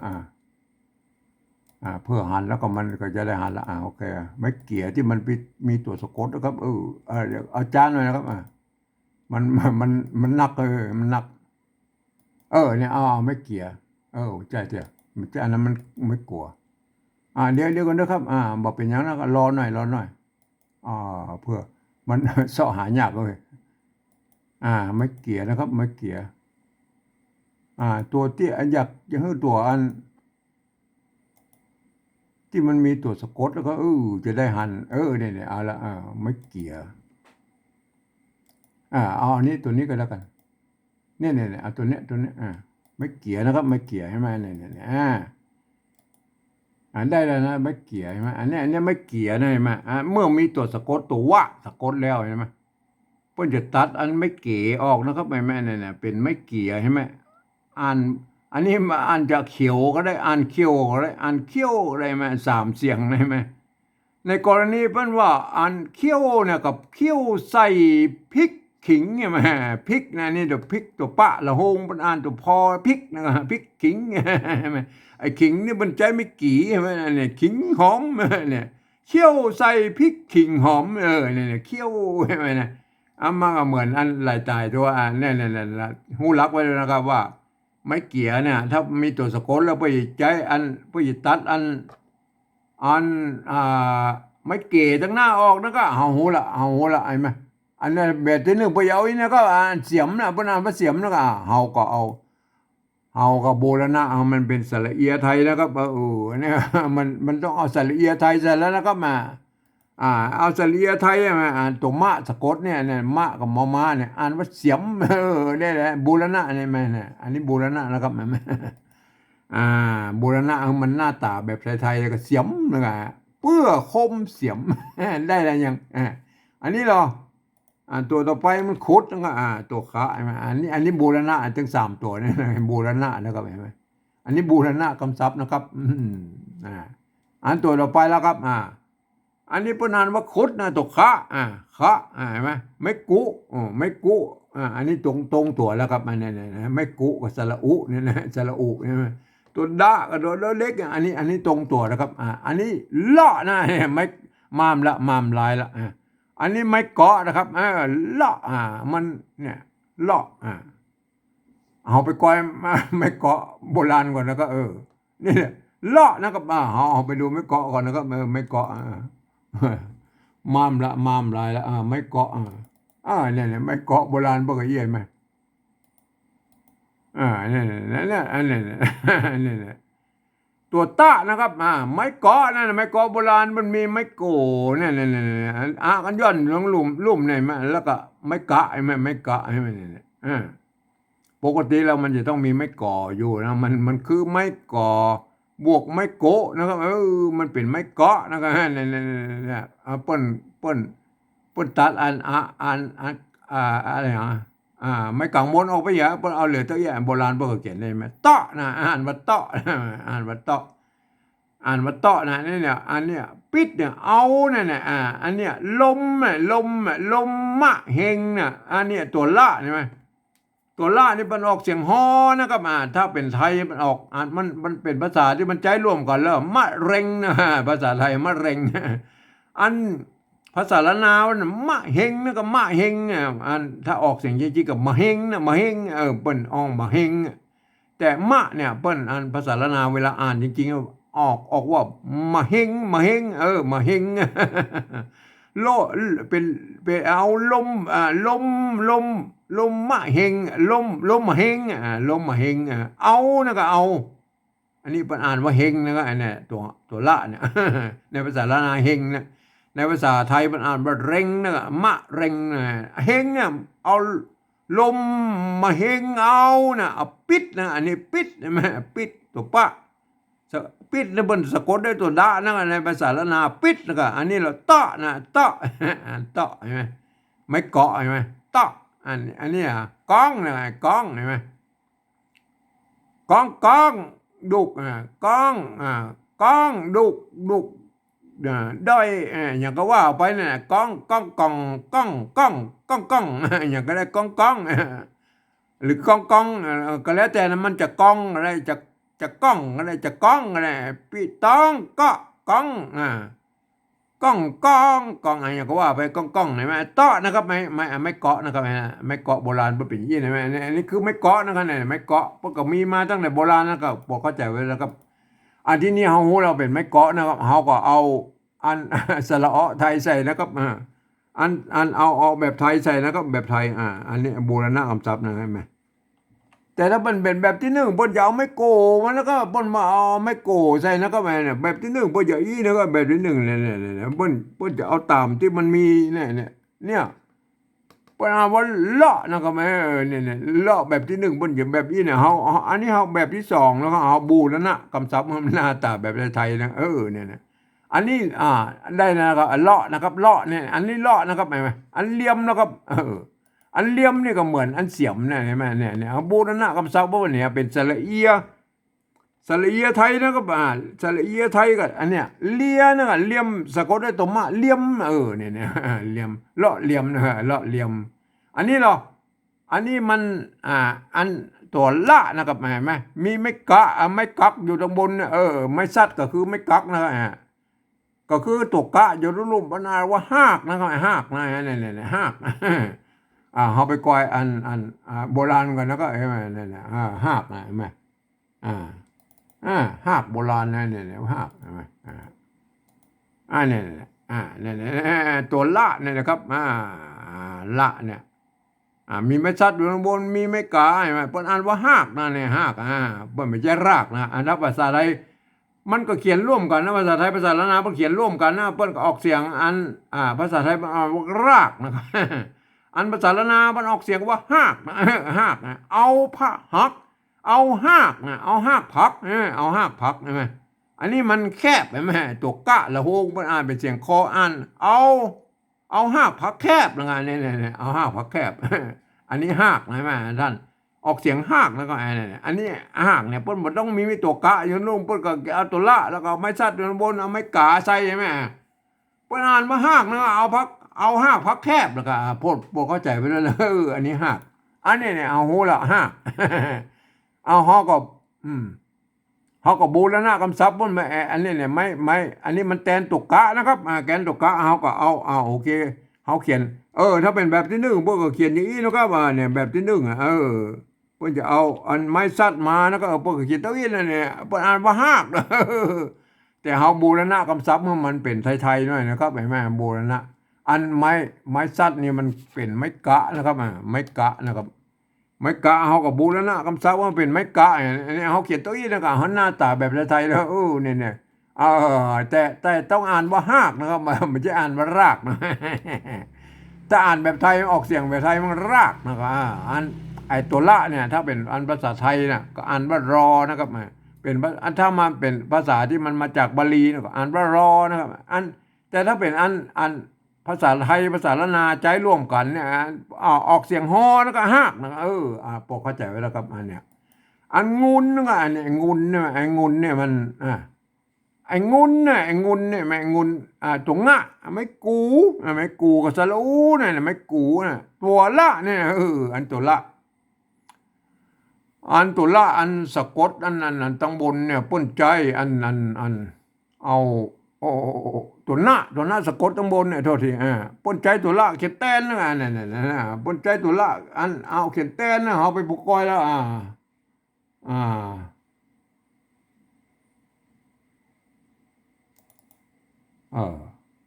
เพื่อหันแล้วก็มันก็จะได้หันละโอเคไม่เกี่ยที่มันมีตัวสะกดนะครับเดี๋ยวอาจารย์หน่อยนะครับมันมันหนักมันหนักเนี่ยไม่เกี่ยใจเถอะมันจะอันนั้นมันไม่กลัวเดี๋ยวกันนะครับบอกเป็นอย่างนั้นก็รอหน่อยเพื่อมันเสาะหายากเลยไม่เกี่ยนะครับไม่เกี่ยตัวที่อยากจะให้ตัวอันที่มันมีตัวสะกดแล้วก็จะได้หันเนี่ยเอาละไม่เกี่ยเอาอันนี้ตัวนี้ก็แล้วกันเนี่ยเอาตัวเนี้ยไม่เกี่ยนะครับไม่เกี่ยใช่ไหมเนี่ยได้แล้วนะไม่เกี่ยใช่ไหมอันนี้ไม่เกี่ยนะเห็นไหมเมื่อมีตัวสะกดตัววะสะกดแล้วใช่ไหมเพื่อนจะตัดอันไม่เกี่ยออกนะครับแม่เนี่ยเป็นไม่เกี่ยใช่ไหมอันนี้มาอ่านจากเขียวก็ได้อ่านเขียวก็ได้อ่านเขียวได้ไหม3 เสียงได้ไหมในกรณีเพื่อนว่าอ่านเขียวเนี่ยกับเขียวใส่พริกขิงใช่ไหมพริกนะนี่ตัวพริกตัวปะละหงเป็นอ่านตัวพอพริกนะครับพริกขิงใช่ไหมไอ้ขิงนี่มันใจไม่กี่ใช่ไหมเนี่ยขิงหอมเนี่ยเคี่ยวใส่พริกขิงหอมเนี่ยเคี่ยวใช่ไหมเนี่ยมาก็เหมือนอันหลายตายตัวเนี่ยหูรักไว้เลยนะครับว่าไม่เกี่ยเนี่ยถ้ามีตัวสะกดแล้วไปใจไปตัดไม่เกี่ยตั้งหน้าออกนะก็เอาหูละไอ้ไหม อันนั้นแบบที่หนึ่งไปเอาอีกนะก็เสียมนะเพิ่นอ่านว่าเสียมนะก็เฮาก็เอาเฮาก็โบราณะเอามันเป็นสระเอียไทยนะครับเนี่ยมันต้องเอาสระเอียไทยใส่แล้วนะครับมาอ่าเอาสระเอียไทยมาอ่านตัวมะสะกดเนี่ยมะกับมอม้าเนี่ยอ่านว่าเสียมเนี่ยแหละบูรณะเนี่ยแม่เนี่ยอันนี้บูรณะนะครับแม่อ่าบูรณะมันหน้าตาแบบไทยๆแล้วก็เสียมนะครับเพื่อคมเสียมได้แล้วยังอันนี้เหรอตัวต่อไปมันคุดแล้วก็ตัวขาอันนี้บูรณะถึง3 ตัวเนี่ยบูรณะนะครับเห็นไหมอันนี้บูรณะคำศัพท์นะครับอ่าอันตัวต่อไปแล้วครับอันนี้พนานว่าคุดนะตัวขาขาเห็นไหมไม่กุไม่กุอันนี้ตรงตัวแล้วครับอันนี้ไม่กุกับสระอุเนี่ยนะสระอุใช่ไหมตัวดะกับตัวเล็กอันนี้ตรงตัวนะครับอันนี้เลาะนะไม่มามลายละอันนี้ไม่เกาะนะครับเลาะมันเนี่ยเลาะเอาไปก้อยไม่เกาะโบราณก่อนนะครับนี่เลาะนะครับเอาไปดูไม่เกาะก่อนนะครับไม่เกาะมามลายละไม่เกาะเนี่ยไม่เกาะโบราณพวกเอี้ยนไหมเนี่ยอันนี้เนี่ยตัวตะนะครับไม้เกาะนั่นไม้เกาะโบราณมันมีไม้โกเนี่ยกันย่อนลงลุ่มเนี่ยมาแล้วก็ไม้กะไม้กะให้มันเนี่ยปกติแล้วมันจะต้องมีไม้ก่ออยู่นะมันคือไม้ก่อบวกไม้โกะนะครับมันเป็นไม้เกาะนะครับเนี่ยเปิ้นตัดอะไรไม่กังวลออกไปอย่าเปิ้นเอาเหลือตัวอย่างโบราณเพิ่นก็เขียนได้ไหมเตาะนะอ่านว่าเตาะอ่านว่าเตาะนะเนี่ยอันเนี้ยปิดเนี่ยเอานั่นน่ะอันเนี้ยลมมะเฮงน่ะอันเนี้ยตัวละใช่ไหมตัวละนี่มันออกเสียงฮอนะครับถ้าเป็นไทยมันออกมันเป็นภาษาที่มันใจร่วมกันแล้วมะเร็งนะภาษาไทยมะเร็งอันภาษาละนาวน่ะมะเฮงนะก็มะเฮงถ้าออกเสียงจริงๆกับมะเฮงนะมะเฮงเปิ้นออกมะเฮงแต่มะเนี่ยเปิ้นภาษาละนาวเวลาอ่านจริงๆออกว่ามะเฮงมะเฮงมะเฮงโลเป็นเอาลมมะเฮงลมมะเฮงลมมะเฮงเอานะก็เอาอันนี้เปิ้นอ่านว่าเฮงนะก็อันนี้ตัวละเนี่ยในภาษาละนาเฮงเนี่ยในภาษาไทยมันอ่านว่าเร่งนะมะเร่งเฮงเนี่ยเอาลมมาเฮงเอานะเอาปิดนะอันนี้ปิดใช่ไหมปิดตัวปะปิดนะบนสะกดด้วยตัวดะนะในภาษาละนาปิดนะก็อันนี้เราตะนะตะตะใช่ไหมไม่เกาะใช่ไหมตะอันนี้ก้องนะก้องใช่ไหมก้องดุกก้องดุกด้อยอย่างก็ว่าไปเนี่ยก้องอย่างก็ได้ก้องหรือก้องก็แล้วแต่มันจะก้องอะไรจะก้องอะไรจะก้องอะไรปีต้องก็ก้องก้องอะไรอย่างก็ว่าไปก้องเห็นไหมเตาะนะครับไม่เกาะนะครับไม่เกาะโบราณเป็นอย่างนี้เห็นไหมอันนี้คือไม่เกาะนะครับเนี่ยไม่เกาะพวกก็มีมาตั้งแต่โบราณนะครับบอกเข้าใจไว้แล้วครับอันที่นี่เราเป็นไม่เกาะนะครับเราก็เอาอันสระอ้อไทยใส่นะครับอันเอาแบบไทยใส่นะครับแบบไทยอันนี้โบราณคำศัพท์นะเห็นไหมแต่ถ้ามันเป็นแบบที่หนึ่งเพิ่นจะเอาไม่โกมันแล้วก็เพิ่นมาเอาไม่โกใส่นะครับเนี่ยแบบที่หนึ่งเพิ่นจะอีนะครับแบบที่หนึ่งเนี่ยเพิ่นจะเอาตามที่มันมีเนี่ยเพิ่นเอาว่าเลาะนะครับเนี่ยเลาะแบบที่หนึ่งเพิ่นจะแบบนี้เนี่ยอันนี้แบบที่สองแล้วก็เอาบูรณะคำศัพท์มันหน้าตาแบบไทยนะเนี่ยอันนี้ได้นะครับเลาะนะครับเลาะเนี่ยอันนี้เลาะนะครับเห็นไหมอันเหลี่ยมนะครับอันเหลี่ยมนี่ก็เหมือนอันเสียมนะเห็นไหมเนี่ยบูรณะคำศัพท์ว่าเนี่ยเป็นสระเอียไทยนะครับสระเอียไทยก็อันเนี้ยเลียนะก็เหลี่ยมสะกดด้วยตัวมะเหลี่ยมเนี่ยเหลี่ยมเลาะเหลี่ยมนะเลาะเหลี่ยมอันนี้เหรออันนี้มันอันตัวละนะครับเห็นไหมมีไม่กักอยู่ตรงบนไม่ซัดก็คือไม่กักนะก็คือตัวกะอยู่รุ่มๆบรรณาว่าหากนะครับหากนะเนี่ยหากเขาไปกอยอันโบราณกันนะก็ใช่ไหมเนี่ยหากนะเห็นไหมหากโบราณนะเนี่ยหากใช่ไหมเนี่ยตัวละเนี่ยนะครับ ละเนี่ยมีไม้ชัดอยู่ข้างบนมีไม้กาใช่ไหมเปิ้นอ่านว่าหากนะเนี่ยหากเปิ้นไม่ใช่รากนะอันนั้นภาษาไทยมันก็เขียนร่วมกันนะภาษาไทยภาษาละนาเปิ้นเขียนร่วมกันนะเปิ้นก็ออกเสียงอันภาษาไทยมันอ่านว่ารากนะครับอันภาษาละนามันออกเสียงว่าหากนะหากนะเอาผ้าหักเอาหากนะเอาหากผักเอาหากผักใช่ไหมอันนี้มันแคบใช่ไหมตัวกะละโหงมันอ่านเป็นเสียงคออ่านเอาหากผักแคบนะไงเนี่ยเอาหากผักแคบอันนี้หากใช่ไหมท่านออกเสียงหากแล้วก็อันนี้หากเนี่ยเปิ้นมันต้องมีตัวกะอยู่นู่นเปิ้นก็เอาตัวละแล้วก็ไม้ซัดอยู่บนเอาไม้กาใส่ใช่ไหมเปิ้นอ่านมาหากนะเอาหากผักแคบแล้วก็พวกเข้าใจไปแล้วนะอันนี้หากอันนี้เนี่ยเอาหูละหากเอาฮอก็เขาก็บูรณะคำศัพท์มันไม่อันนี้เนี่ยไม่อันนี้มันแทนตุกกะนะครับแกนตุกกะเขาก็เอาโอเคเขาเขียนถ้าเป็นแบบที่หนึ่งพวกก็เขียนอย่างนี้นะครับเนี่ยแบบที่หนึ่งพวกจะเอาอันไม้ซัดมาแล้วก็พวกก็เขียนตัวนี้เนี่ยพวกอ่านว่าหากแต่เขาบูรณะคำศัพท์มันเป็นไทยๆหน่อยนะครับแม่บูรณะอันไม้ซัดนี่มันเป็นไม้กะนะครับไม้กะนะครับไม้กะเขากับบูรณะคำศัพท์ว่าเป็นไม้กะอันนี้เขาเขียนตัวนี้นะครับเขาหน้าตาแบบไทยๆแล้วเนี่ยแต่ต้องอ่านว่าหากนะครับไม่ใช่อ่านว่ารากนะถ้าอ่านแบบไทยออกเสียงแบบไทยมันรากนะครับอันไอตัวละเนี่ยถ้าเป็นอันภาษาไทยนะก็อ่านว่ารอนะครับเป็นถ้ามาเป็นภาษาที่มันมาจากบาลีนะก็อ่านว่ารอนะครับแต่ถ้าเป็นอันภาษาไทยภาษาละนาใจร่วมกันเนี่ยออกเสียงฮอแล้วก็หากนะปกเข้าใจไว้แล้วครับอันเนี้ยอันงุนนะอันนี้งุนเนี่ยไอ้งุนเนี่ยมันไอ้งุนเนี่ยไม่งุนตัวงะไม่กูกับสระอูเนี่ยไม่กูนะตัวละเนี่ยอันตัวละอันสะกดอันตั้งบนเนี่ยป้นใจอันเอาตัวหน้าสะกดตั้งบนเนี่ยโทษทีป้นใจตัวละเขียนแต้นนะเนี่ยป้นใจตัวละอันเอาเขียนแต้นนะเอาไปปลุกก้อยแล้ว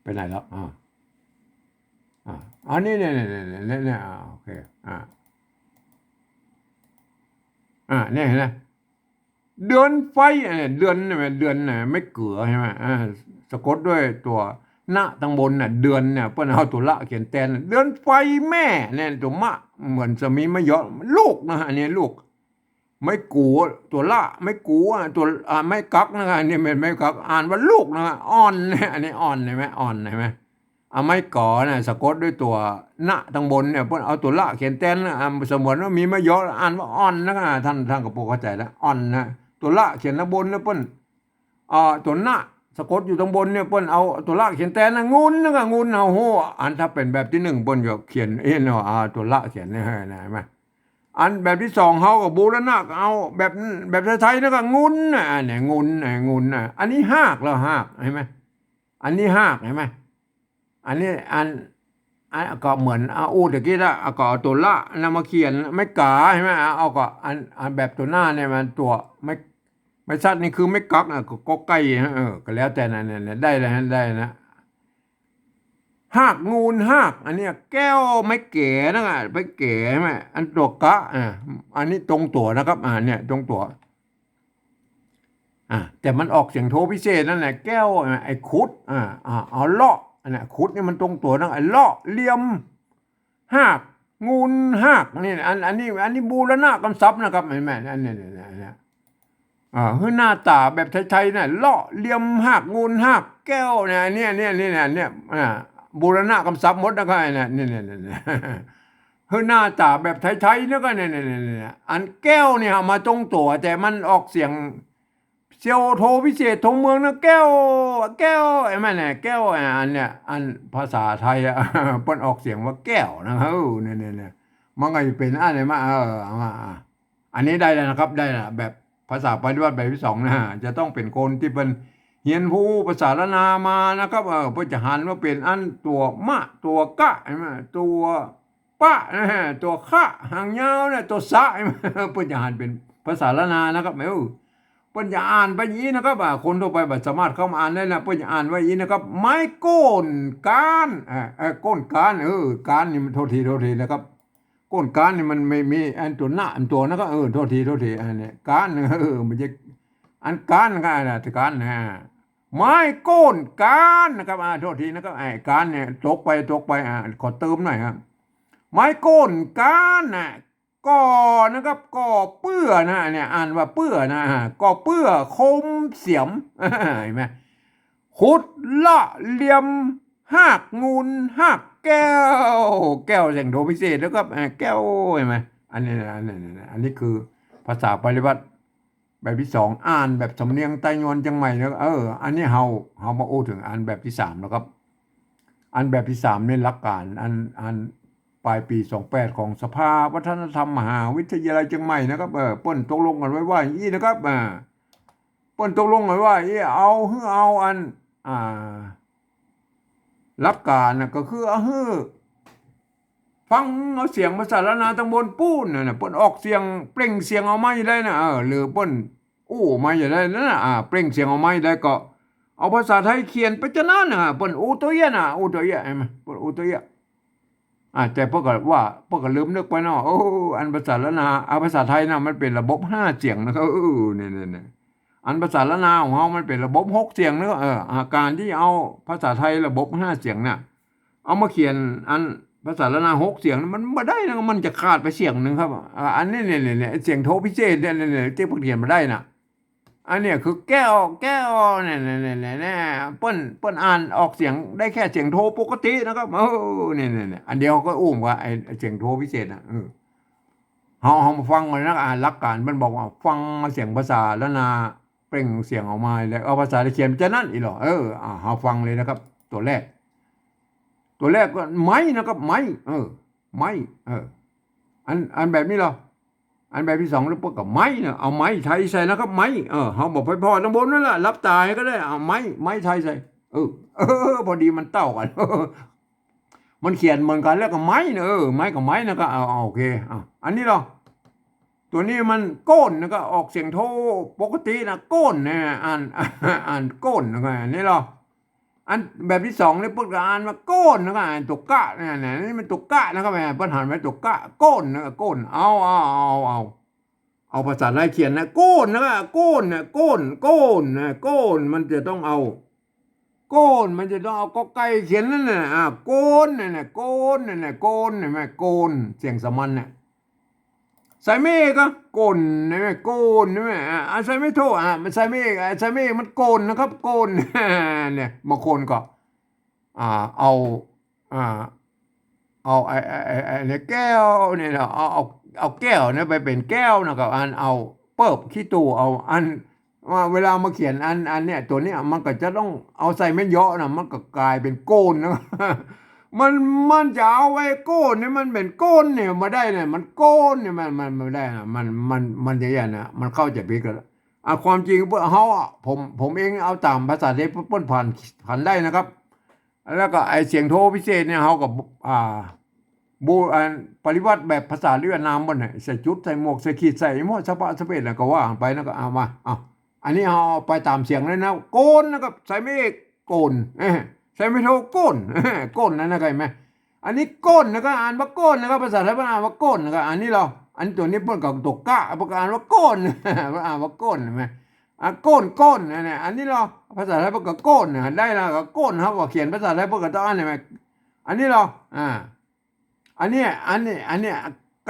ไปไหนแล้วอันนี้เนี่ยโอเคเนี่ยเห็นไหมเดือนไฟเดือนไม่เกลือใช่ไหมสะกดด้วยตัวหน้าตั้งบนเดือนเนี่ยเปิ้นเอาตัวละเขียนแทนเดือนไฟแม่เนี่ยตัวมะเหมือนสมีไม่เยอะลูกนะอันนี้ลูกไม่กูตัวละไม่กูตัวไม่กักนะอันนี้ไม่กักอ่านว่าลูกนะอ่อนเนี่ยอันนี้อ่อนใช่ไหมอ่อนใช่ไหมไม่ก่อนะสะกดด้วยตัวหน้าตั้งบนเนี่ยเพิ่นเอาตัวละเขียนแทนสมมติว่ามีไม่เยอะอ่านว่าอ่อนนะท่านก็พอเข้าใจแล้วอ่อนนะตัวละเขียนข้างบนนะเปิ้นตัวหน้าสะกดอยู่ตรงบนเนี่ยเปิ้นเอาตัวละเขียนแทนนะงุนนะงุนเอาโหอันถ้าเป็นแบบที่หนึ่งเปิ้นจะเขียนเนาะตัวละเขียนเนี่ยนะเห็นไหมอันแบบที่สองเขาก็บูรณะเอาแบบไทยๆนะก็งุนเนี่ยงุนอันนี้หากแล้วหากเห็นไหมอันนี้หากเห็นไหมอันนี้ก็เหมือนตะกี้ละก็เอาตัวละนำมาเขียนไม่กาใช่ไหมเอาก็อันแบบตัวหน้าเนี่ยมันตัวไม่ชัดนี่คือไม่กักก็ใกล้ก็แล้วแต่นั่นได้นะหากงูนหากอันนี้แก้วไม่เก๋นะไม่เก๋ใช่ไหมอันตัวกะอันนี้ตรงตัวนะครับเนี่ยตรงตัวแต่มันออกเสียงโทพิเศษนั่นแหละแก้วไอ้คุดเอาเลาะอันนี้คุดนี่มันตรงตัวนะไอ้เลาะเหลี่ยมหากงูนหากนี่อันนี้บูรณะคำศัพท์นะครับแม่อันนี้คือหน้าตาแบบไทยๆเนี่ยเลาะเหลี่ยมหากงูนหากแก้วเนี่ยบูรณะคำศัพท์หมดนะครับเนี่ยคือหน้าตาแบบไทยๆเนี่ยก็เนี่ยอันแก้วเนี่ยมาตรงตัวแต่มันออกเสียงเซียวโทพิเศษทงเมืองนะแก้วไอ้แม่เนี่ยแก้วอันเนี่ยอันภาษาไทยเปิ้นออกเสียงว่าแก้วนะครับเนี่ยมันก็จะเป็นอะไรมาอันนี้ได้แล้วนะครับได้แล้วแบบภาษาปฏิบัติแบบที่สองนะจะต้องเป็นคนที่เป็นเรียนผู้ภาษาละนามานะครับเพื่อจะหันว่าเป็นอันตัวมะตัวกะใช่ไหมตัวปะนะฮะตัวขะหางยาวเนี่ยตัวสะเพื่อจะหันเป็นภาษาละนานะครับ เปิ้นจะอ่านไปอย่างนี้นะครับคนทั่วไปบ่สามารถเข้ามาอ่านได้นะเปิ้นจะอ่านไว้อย่างนี้นะครับไม้โก้นการโก้นการการนี่มันโทษทีนะครับโก้นการนี่มันไม่มีอันตัวหน้าอันตัวนะครับโทษทีอันนี้การมันจะอันการนะครับแต่การนะไม้โก้นการนะครับโทษทีนะครับไอ้การเนี่ยตกไปขอเติมหน่อยครับไม้โก้นการน่ะก่อนะครับก่อเปื้อนะเนี่ยอ่านว่าเปื้อนะก่อเปื้อคมเสียมเห็นไหมขุดละเหลี่ยมหักงูนหักแก้วแสงโทพิเศษแล้วก็แก้วเห็นไหมอันนี้คือภาษาปริวัติแบบที่สองอ่านแบบสำเนียงไต้หวันจังใหม่แล้วอันนี้เฮามาโอ้ถึงอ่านแบบที่สามแล้วครับอันแบบที่สามในหลักการอันปลายปี28ของสภาวัฒนธรรมมหาวิทยาลัยเชียงใหม่นะครับเปิ้นตกลงกันไว้ว่าอย่างนี้นะครับเปิ้นตกลงกันว่าเอาอันหลักการน่ะก็คือฟังเอาเสียงภาษาละนาตำบลปูนน่ะเปิ้นออกเสียงเปล่งเสียงเอาไม้ได้นะหรือเปิ้นไม่ได้นั่นน่ะเปล่งเสียงเอาไม้ได้ก็เอาภาษาไทยเขียนไปจะนั่นน่ะเปิ้นตัวเอี้ยน่ะตัวเอี้ยเห็นมั้ยเปิ้นตัวเอี้ยแต่พวกก็ลืมนึกไปเนาะอันภาษาละนาภาษาไทยน่ะมันเป็นระบบ5เสียงนะครับเนี่ยอันภาษาละนาของเฮามันเป็นระบบ6เสียงนะอาการที่เอาภาษาไทยระบบ5เสียงน่ะเอามาเขียนอันภาษาละนา6เสียงมันบ่ได้นะมันจะขาดไปเสียงนึงครับอันนี้เนี่ยเสียงโทพิเศษเนี่ยที่พวกเขียนมาได้น่ะอันนี้คือแก้วเนี่ยเปิ้นอ่านออกเสียงได้แค่เสียงโทปกตินะครับเนี่ยอันเดียวก็อุ้มว่าไอ้เสียงโทพิเศษน่ะเฮามาฟังเลยนะหลักการมันบอกว่าฟังเสียงภาษาละนาเปล่งเสียงออกมาแล้วเอาภาษาเขียนจะนั่นอีหรอเฮาฟังเลยนะครับตัวแรกก็ไม้นะครับไม้ไม้อันแบบนี้เหรออันแบบที่สองแล้วพวกกับไม้เนี่ยเอาไม้ไทยใส่นะครับไม้เฮาบอกไปพอทั้งบนนั่นแหละรับตายก็ได้เอาไม้ไทยใส่พอดีมันเต้ากันมันเขียนเหมือนกันแล้วก็ไม้เนี่ยไม้กับไม้นะก็เอาโอเคอันนี้เหรอตัวนี้มันโก้นนะก็ออกเสียงโทปกตินะโก้นเนี่ยอ่านโก้นนะก็อันนี้เหรออันแบบที่สองเนี่ยพวกอ่านว่าโก้นนะก็อ่านตุกกะเนี่ยนี่มันตุกกะนะครับแม่ปัญหาไว้ตุกกะโก้นนะโก้นเอาภาษาไทยเขียนนะโก้นนะโก้นนะโก้นนะโก้นมันจะต้องเอาโก้นมันจะต้องเอาก็ไก่เขียนนั่นน่ะโก้นเนี่ยโก้นเนี่ยโก้นเนี่ยแม่โก้นเสียงสมันเนี่ยใส่เมฆก็โกนนี่ไหมโกนนี่ไหมใส่ไม่โทมันใส่เมฆมันโกนนะครับโกนเนี่ยบางคนก็เอาเนี่ยแก้วเนี่ยเอาแก้วเนี่ยไปเป็นแก้วนะครับเอาเปิบขี้ตู้เอาว่าเวลามาเขียนอันเนี่ยตัวเนี้ยมันก็จะต้องเอาใส่ไม่เยอะนะมันก็กลายเป็นโกนนะมันจะเอาไว้โก้นเนี่ยมันเป็นโก้นเนี่ยมาได้เนี่ยมันโก้นเนี่ยมันไม่ได้นะมันจะอย่างนะมันเข้าใจผิดกันความจริงเฮาผมเองเอาตามภาษาไทยป้นผ่านได้นะครับแล้วก็ไอเสียงโทพิเศษเนี่ยเฮากับปริวัติแบบภาษาเวียดนามบ่เนี่ยใส่จุดใส่หมวกใส่ขีดใส่หมวกสะปะสะเปดแล้วก็ว่าไปแล้วก็เอามาอันนี้เฮาไปตามเสียงเลยนะโกนนะครับใส่ไม่โกนใช่ไม่โทก้นก้นนั่นนะใครไหมอันนี้ก้นนะครับอ่านว่าก้นนะครับภาษาไทยอ่านว่าก้นนะครับอันนี้เราอันตัวนี้เพิ่นกับตกกะประกาศว่าก้นอ่านว่าก้นใช่ไหมก้นเนี่ยอันนี้เราภาษาไทยเพิ่นกับก้นได้แล้วก็ก้นเขาบอกเขียนภาษาไทยเพิ่นก็ต้องอ่านใช่ไหมอันนี้เราอันนี้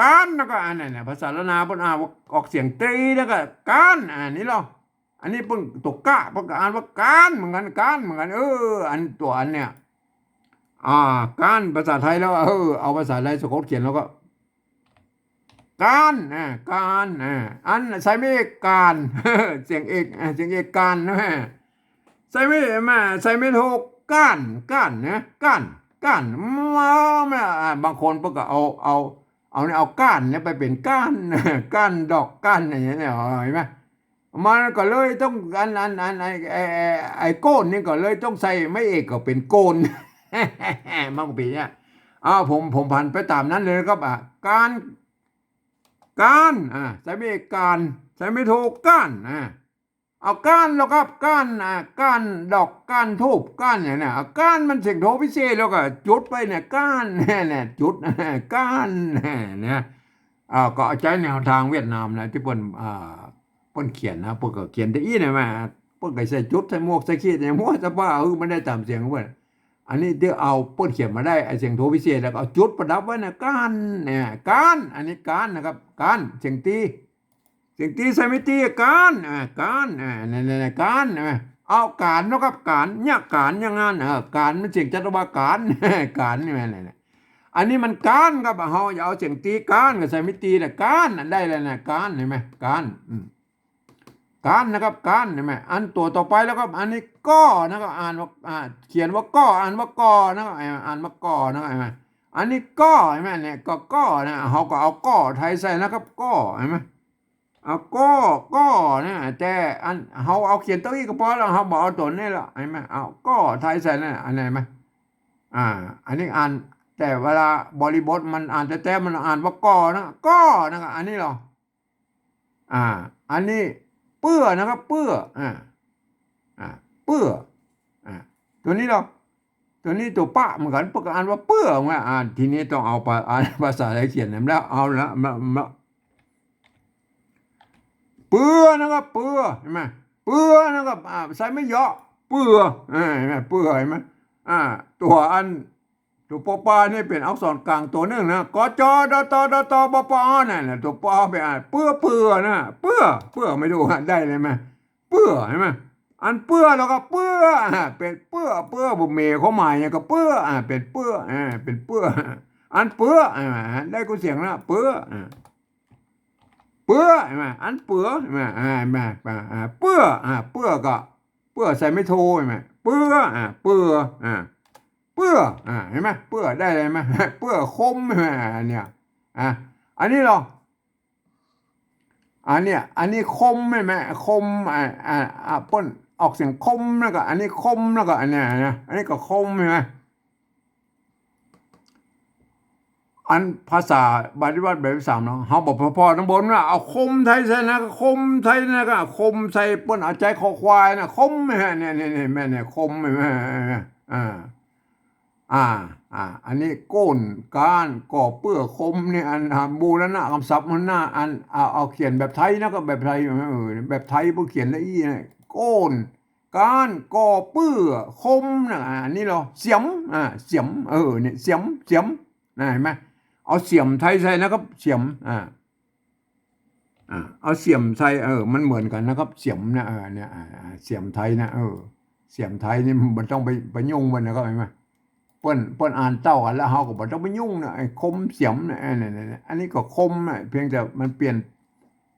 การแล้วก็อันนี้ภาษาละนาเพิ่นอ่านออกเสียงตรีแล้วก็การอันนี้เราอันนี้เพิ่งตกกะเพิ่งอ่านว่าการเหมือนกันอันตัวอันเนี่ยการภาษาไทยแล้วเอาภาษาไทยสะกดเขียนแล้วก็การอันใส่ไม่การเสียงเอกการนะใส่ไม่โทการนะการมาบางคนเพิ่งก็เอาเนี่ยเอาก้านเนี่ยไปเป็นก้านดอกก้านอย่างเงี้ยเห็นไหมมันก็เลยต้องไอ้โกนนี่ก็เลยต้องใส่ไม่เอกก็เป็นโกนบางปีเนี่ยผมผ่านไปตามนั้นเลยครับการใส่ไม่เอกการใส่ไม่โทการ เอาก้านแล้วครับก้านก้านดอกก้านทูบก้านเนี่ยเอาก้านมันเสียงโทพิเศษแล้วก็จุดไปเนี่ยก้านเนี่ยจุดก้านเนี่ยก็ใช้แนวทางเวียดนามนะที่เปิ้นเปิ้นเขียนนะเปิ้นก็เขียนได้อีนะแม่เปิ้นก็ใส่จุดใส่หมวกใส่ขีดเนี่ยมั่วซะว่ามันได้ตามเสียงเปิ้นอันนี้เดี๋ยวเอาเปิ้นเขียนมาได้ไอ้เสียงโทพิเศษแล้วก็เอาจุดประดับไว้นะก้านเนี่ยก้านอันนี้ก้านนะครับก้านเสียงตีเสียงตีใส่ไม่ตีก้านก้านเนี่ยก้านเอาการเนาะครับการเนี่ยการอย่างงั้นการมันเสียงจัตวาการการนี่แม่นอันนี้มันการครับเฮาอย่าเอาเสียงตีการก็ใส่ไม่ตีแต่การได้เลยนะการเห็นไหมการการนะครับการเห็นไหมอันตัวต่อไปแล้วก็อันนี้ก้อนะครับอ่านว่าเขียนว่าก้ออ่านว่าก้อนะครับอ่านว่าก้อนะครับเห็นไหมอันนี้ก้อเห็นไหมเนี่ยก้อนะเฮาก็เอาก้อไทยใส่นะครับก้อเห็นไหมเอาก้อนะแต่อันเฮาเอาเขียนตัวอีกก็พอแล้วเฮาบอกเอาตัวนี้ละเห็นไหมเอาก้อไทยใส่นั่นอันไหนไหมอันนี้อ่านแต่เวลาบริบทมันอ่านแต่มันอ่านว่าก้อนะครับอันนี้หรออันนี้เปื้อนะครับเปื้อเปื้อตัวนี้หรอตัวนี้ตัวปะเหมือนกันปกอ่านว่าเปื้อว่าทีนี้ต้องเอาอ่านภาษาไทยเขียนแล้วเอาละเปื้อนะครับเปื้อเห็นไหมเปื้อนะครับใส่ไม่เยอะเปื้อเห็นไหมเปื้อเห็นไหมตัวอันตัวปอปานี่เป็นอักษรกลางตัวนึงนะกจดตปปนั่นแหละตัวปอไปเปื้อนะเปื้อไม่รู้ได้เลยไหมเปื้อเห็นไหมอันเปื้อแล้วก็เปื้อเป็นเปื้อบุเมเขาหมายก็เปื้อเป็นเปื้อเป็นเปื้ออันเปื้อได้กูเสียงนะเปื้อเปื้อเห็นไหมอันเปื้อเห็นไหมเปื้อก็เปื้อใส่ไม่โทเห็นไหมเปื้อเปื้อเห็นไหมเปื้อได้เลยไหมเปื้อคมเนี่ยอันนี้หรออันนี้คมไหมแม่คมป้นออกเสียงคมแล้วก็อันนี้คมแล้วก็อันเนี้ยนะอันนี้ก็คมใช่ไหมอันภาษาปฏิบัติแบบสามเนาะเขาบอกพอทั้งบนนะเอาคมไทยใส่นะคมไทยนะก็คมใส่ป้นเอาใจคอควายนะคมไหมเนี่ยแม่เนี่ยคมไหมแม่อันนี้ก้นการก่อเปื้อคมเนี่ยอันบูรณะคำศัพท์มันหน้าอันเอาเขียนแบบไทยนะก็แบบไทยแบบไทยพวกเขียนละอีนะก้นการก่อเปื้อคมนะอันนี้เราเสียมเสียมเนี่ยเสียมนะเห็นไหมเอาเสียมไทยใส่นะครับเสียมเอาเสียมใส่มันเหมือนกันนะครับเสียมนะเนี่ยเสียมไทยนะเสียมไทยนี่มันต้องไปยุ่งมันนะครับเห็นไหมเปิ้นอ่านเต้ากันแล้วเฮาก็บ่ต้องไปยุ่งนะไอ้คมเสียมนะนี่อันนี้ก็คมนะเพียงแต่มันเปลี่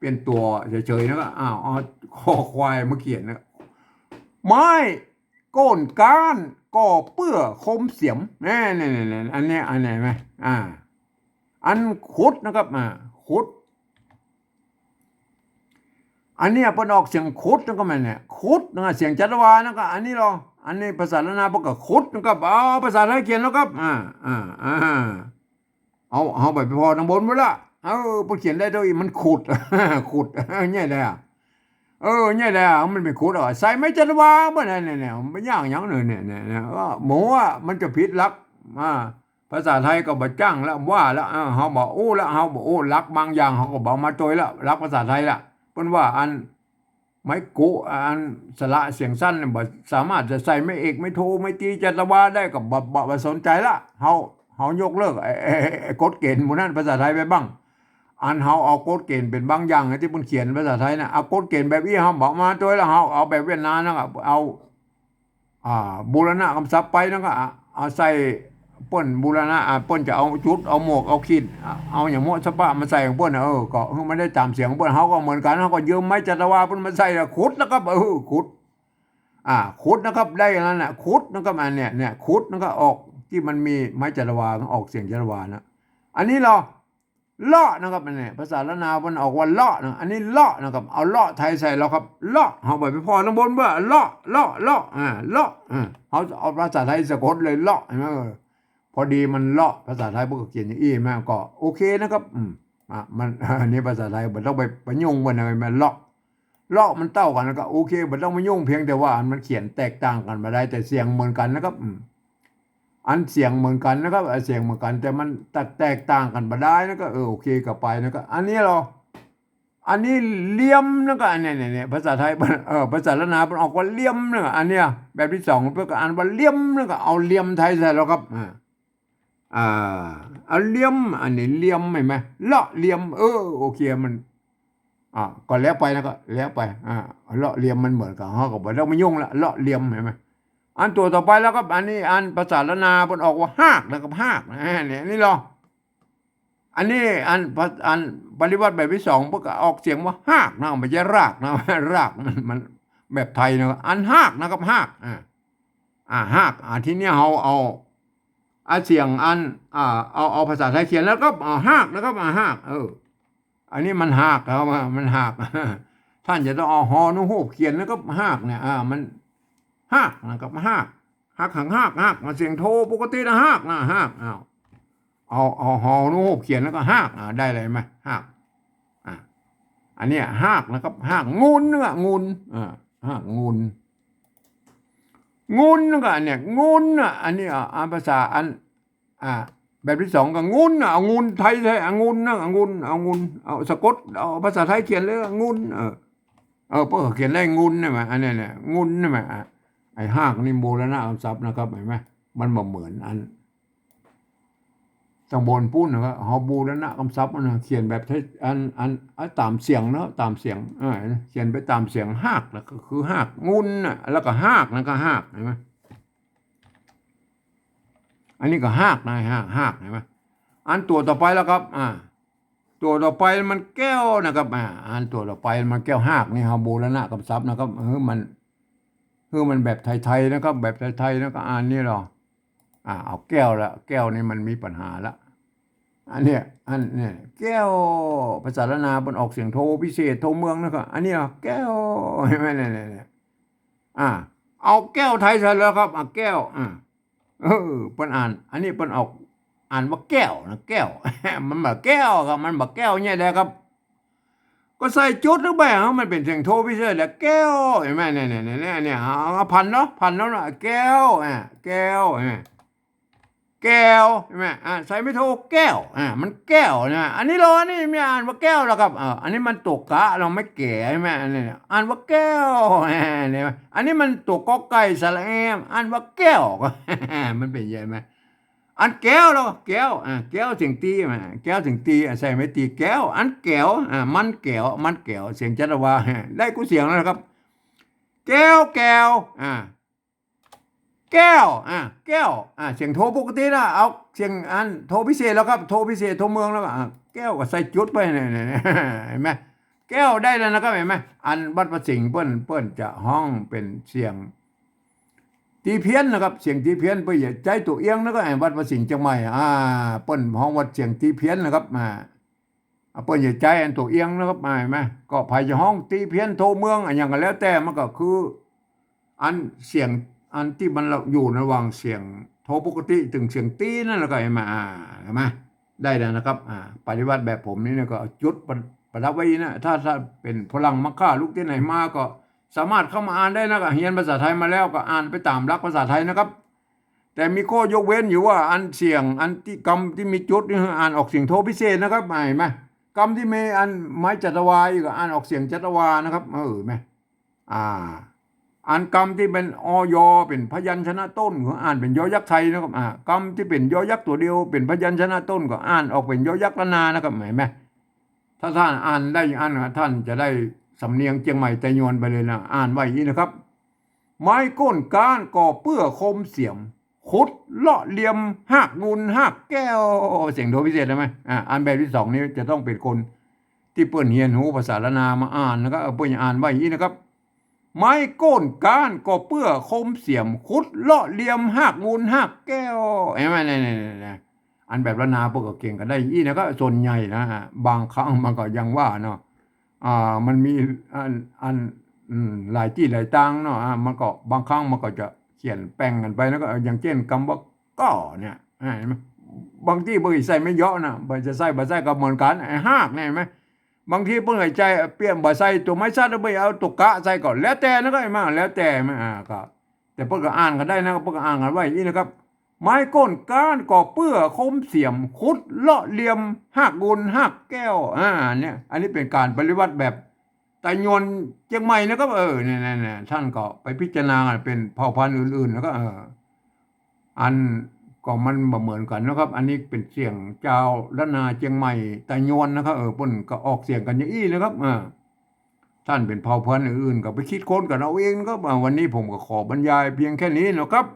ยนตัวเฉยๆนะก็เอาคอควายมาเขียนนะไม้โก้นก้านก่อเปื้อคมเสียมนี่อันนี้ไหมอันขุดนะครับขุดอันนี้เปิ้นออกเสียงขุดนะก็แม่นเนี่ยขุดนะเสียงจัตวานะก็อันนี้หรออันนี้ภาษาละนาปก็ขุดนะครับภาษาไทยเขียนแล้วครับเอาไปพอทางบนหมดละพอเขียนได้ด้วยมันขุดขุดเนี่ยได้เนี่ยได้มันไม่ขุดใส่ไม่จัตวาบ่เนี่ยมันย่างหยังเนี่ยหมูมันจะผิดลักภาษาไทยก็บ่จังแล้วว่าแล้วเฮาบอกแล้วเฮาบอกลักบางอย่างเฮาก็บอกมาโดยแล้วลักภาษาไทยละเพิ่นว่าอันไม้กุอันสระเสียงสั้นบ่สามารถจะใส่ไม่เอกไม่โทไม่ตีจัตวาได้ก็บ่สนใจละเฮายกเลิกไอ้กฎเกณฑ์หมู่นั้นภาษาไทยไปบ้างอันเฮาเอากฎเกณฑ์เป็นบางอย่างที่เพิ่นเขียนภาษาไทยนะเอากฎเกณฑ์แบบนี้เฮาบอกมาโดยแล้วเฮาเอาแบบเวียดนามนะครับเอาบูรณะคำศัพท์ไปแล้วก็เอาใส่ป้นบูรณะป้นจะเอาจุดเอาหมวกเอาขีดเอาอย่างโมสปะมาใส่ของป้นก็ไม่ได้ตามเสียงของป้นเขาก็เหมือนกันเขาก็ยืมไม้จัตวาป้นมาใส่ขุดนะครับขุดขุดนะครับได้อย่างนั้นแหละขุดนะครับอันเนี่ยขุดแล้วก็ออกที่มันมีไม้จัตวาออกเสียงจัตวานะอันนี้เราเลาะนะครับอันนี้ภาษาละนามันออกว่าเลาะนะอันนี้เลาะนะครับเอาเลาะไทยใส่เราครับเลาะเขาไปพอทั้งบนว่าเลาะเลาะเขาเอาภาษาไทยสะกดเลยเลาะใช่ไหมพอดีมันเลาะภาษาไทยพวกเขียนอย่างอี้แม่ก็โอเคนะครับมันอันนี้ภาษาไทยมันต้องไปยุ่งมันอะไรมันเลาะ เลาะมันเต้ากันแล้วก็โอเคมันต้องมายุ่งเพียงแต่ว่าอันมันเขียนแตกต่างกันมาได้แต่เสียงเหมือนกันนะครับอันเสียงเหมือนกันนะครับเสียงเหมือนกันแต่มันแตกต่างกันมาได้นะก็โอเคก็ไปนะก็อันนี้อันนี้เลี่ยมนะก็อันนี้เนี่ยภาษาไทยภาษาละนามันออกว่าเลี่ยมนะอันเนี้ยแบบที่สองเพื่อก็อ่านว่าเลี่ยมนะก็เอาเลี่ยมไทยใส่แล้วครับอ่าเอาเลี่ยมอันนี้เลี่ยมไหมเลาะเลี่ยมโอเคมันก็แล้วไปนะก็แล้วไปเลาะเลี่ยมมันเหมือนกับเขาก็บอกเราไม่ยุ่งละเลาะเลี่ยมเห็นไหมอันตัวต่อไปแล้วก็อันนี้อันภาษาละนามันออกว่าหากนะครับหากเนี่ยนี่ลองอันนี้อันปฏิวัติแบบที่สองพวกก็ออกเสียงว่าหากนะไม่ใช่รากนะรากมันแบบไทยนะอันหากนะครับหากหากทีนี้เอาเสียงอันเอาภาษาไทยเขียนแล้วก็หากนะครับหากอันนี้มันหากครับมันหากท่านจะต้องเอาฮอนุฮูบเขียนแล้วก็หากเนี่ยมันหากนะครับหากขังหากมาเสียงโทปกตินะหากนะหากเอาฮอนุฮูบเขียนแล้วก็หากได้เลยไหมหากอันนี้หากนะครับหากงุนนะงุนหากงุนก็เนี่ยงุนอันนี้ภาษาอันแบบที่สองก็งุนเอางุนไทยงุนนะงุนเอาสะกดเอาภาษาไทยเขียนเลยงุนเพื่อเขียนได้งุนใช่ไหมอันนี้เนี่ยงุนใช่ไหมไอ้หากนี่โบราณคำศัพท์นะครับเห็นไหมมันบ่เหมือนอันตังบนพูดนะครับเขาโบราณคำศัพท์มันเขียนแบบอันตามเสียงเนาะตามเสียงเขียนไปตามเสียงหากแล้วก็คือหากงุนแล้วก็หากแล้วก็หากเห็นไหมอันนี้ก็หากนะหากเห็นไหมอันตัวต่อไปแล้วครับตัวต่อไปมันแก้วนะครับอันตัวต่อไปมันแก้วหากนี่ฮะโบราณคำศัพท์นะครับมันแบบไทยๆนะครับแบบไทยๆนะก็อันนี้หรอเอาแก้วละแก้วนี่มันมีปัญหาละอันเนี้ยแก้วภาษาละนาบนออกเสียงโทพิเศษโทเมืองนะครับอันนี้แก้วใช่ไหมเนี่ยเอาแก้วไทยใช่แล้วครับแก้วเปิ้นอันนี้เปิ้นออกอ่านว่าแก้วนะแก้ว มันแบบแก้วครับมันแบบแก้วเนี่ยแหละครับก็ใส่จุดหรือเปล่ามันเป็นเสียงโทพิเศษแหละแก้วเห็นไหมเนี่ยพันเนาะนะแก้วแก้วแก้วใช่ไหมใส่ไม่โทแก้วมันแก้วนะอันนี้นี่ไม่อ่านว่าแก้วแล้วครับอันนี้มันตัวกะเราไม่แก่ใช่ไหมอันนี้อ่านว่าแก้วเนี่ยอันนี้มันตัวกอไก่สระแอมอ่านว่าแก้วมันเป็นยังไงอันแก้วเราแก้วแก้วเสียงตีแก้วเสียงตีใส่ไม่ตีแก้วอันแก้วมันแก้วเสียงจัตวาได้กูเสียงแล้วครับแก้วแก้วแก้วแก้วเสียงโทปกตินะเอาเสียงอันโทพิเศษแล้วครับโทพิเศษโทเมืองแล้วก็แก้วก็ใส่จุดไปเนี่ยเห็นไหมแก้วได้แล้วนะครับเห็นไหมอันบัดประสิงเปิ้นจะห้องเป็นเสียงตีเพี้ยนนะครับเสียงตีเพี้ยนไปอย่าใจตัวเอียงแล้วก็ไอ้วัดประสิงห์จังไม่เปิ้นห้องวัดเสียงตีเพี้ยนนะครับเปิ้นอย่าใจอันตัวเอียงนะครับเห็นไหมก็ภายในห้องตีเพี้ยนโทเมืองอย่างก็แล้วแต่มันก็คืออันเสียงอันที่มันอยู่ระหว่างเสียงโทปกติถึงเสียงตีนั่นแล้วก็เห็นไหมได้แล้วนะครับปฏิบัติแบบผมนี่เนี่ยก็จุดประดับไว้นะถ้าเป็นพลังมักฆ่าลูกที่ไหนมาก็สามารถเข้ามาอ่านได้นะครับเรียนภาษาไทยมาแล้วก็อ่านไปตามหลักภาษาไทยนะครับแต่มีข้อยกเว้นอยู่ว่าอันเสียงอันที่กรรมที่มีจุดนี่อ่านออกเสียงโทพิเศษนะครับเห็นไหมกรรมที่มีอันไม้จัตวาก็อ่านออกเสียงจัตวานะครับไหมอันกรรมที่เป็นอยเป็นพยัญชนะต้นก็อ่านเป็นยอยักษ์ไทยนะครับกรรมที่เป็นยอยักษ์ตัวเดียวเป็นพยัญชนะต้นก็อ่านออกเป็นยอยักษ์ละนานะครับเห็นไหมถ้าท่านอ่านได้อย่างนั้นท่านจะได้สำเนียงเจียงใหม่แต่ยวนไปเลยนะอ่านไว้อย่างนี้นะครับไม้ก้นก้านก่อเปื้อคมเสียมขุดเลาะเหลี่ยมหักงูนหักแก้วเสียงโทพิเศษได้ไหมอ่านแบบที่สองนี้จะต้องเป็นคนที่เปิ้นเรียนหูภาษาละนามาอ่านนะครับเปิ้นอ่านไว้อย่างนี้นะครับไม้ก้นก้านก่อเปื้อคมเสียมขุดเลาะเหลี่ยมหักงูนหักแก้วเห็นไหมเนี่ยอันแบบละนาเปิ้นก็เก่งกันได้อย่างนี้นะครับส่วนใหญ่นะบางครั้งมันก็ยังว่าเนาะมันมีอันหลายที่หลายตังเนาะมันก็บางครั้งมันก็จะเขียนแป้งกันไปแล้วก็อย่างเช่นคำว่าก็เนี่ยเห็นไหมบางที่บางทีใส่ไม่เยอะนะบางจะใส่ก็เหมือนกันไอ้หากเนี่ยเห็นไหม บางทีเพิ่นให้ใจเปลี่ยนบ่ใส่ตัวไม้ซัดแล้วไปเอาตัวกะใส่ก่อนแล้วแต่นะก็ไอ้มาแล้วแต่ไม่ก็แต่เพิ่นก็อ่านกันได้นะเพิ่นก็อ่านกันไว้อย่างนี้นะครับ ไม้ก้นก้านก่อเปื้อคมเสียมขุดเลาะเหลี่ยมหักกุนหักแก้วเนี่ยอันนี้เป็นการปฏิวัติแบบไตยนเชียงใหม่นะครับเนี่ยท่านก็ไปพิจารณากันเป็นเผ่าพันธุ์อื่นๆแล้วก็อันก็มันบ่เหมือนกันนะครับ อันนี้เป็นเสียงเจ้าละนาเชียงใหม่ไตยนนะครับเพิ่นก็ออกเสียงกันอย่างอี้นะครับท่านเป็นเผ่าพันธุ์อื่นๆก็ไปคิดค้นกันเอาเองนะครับวันนี้ผมก็ขอบรรยายเพียงแค่นี้นะครับ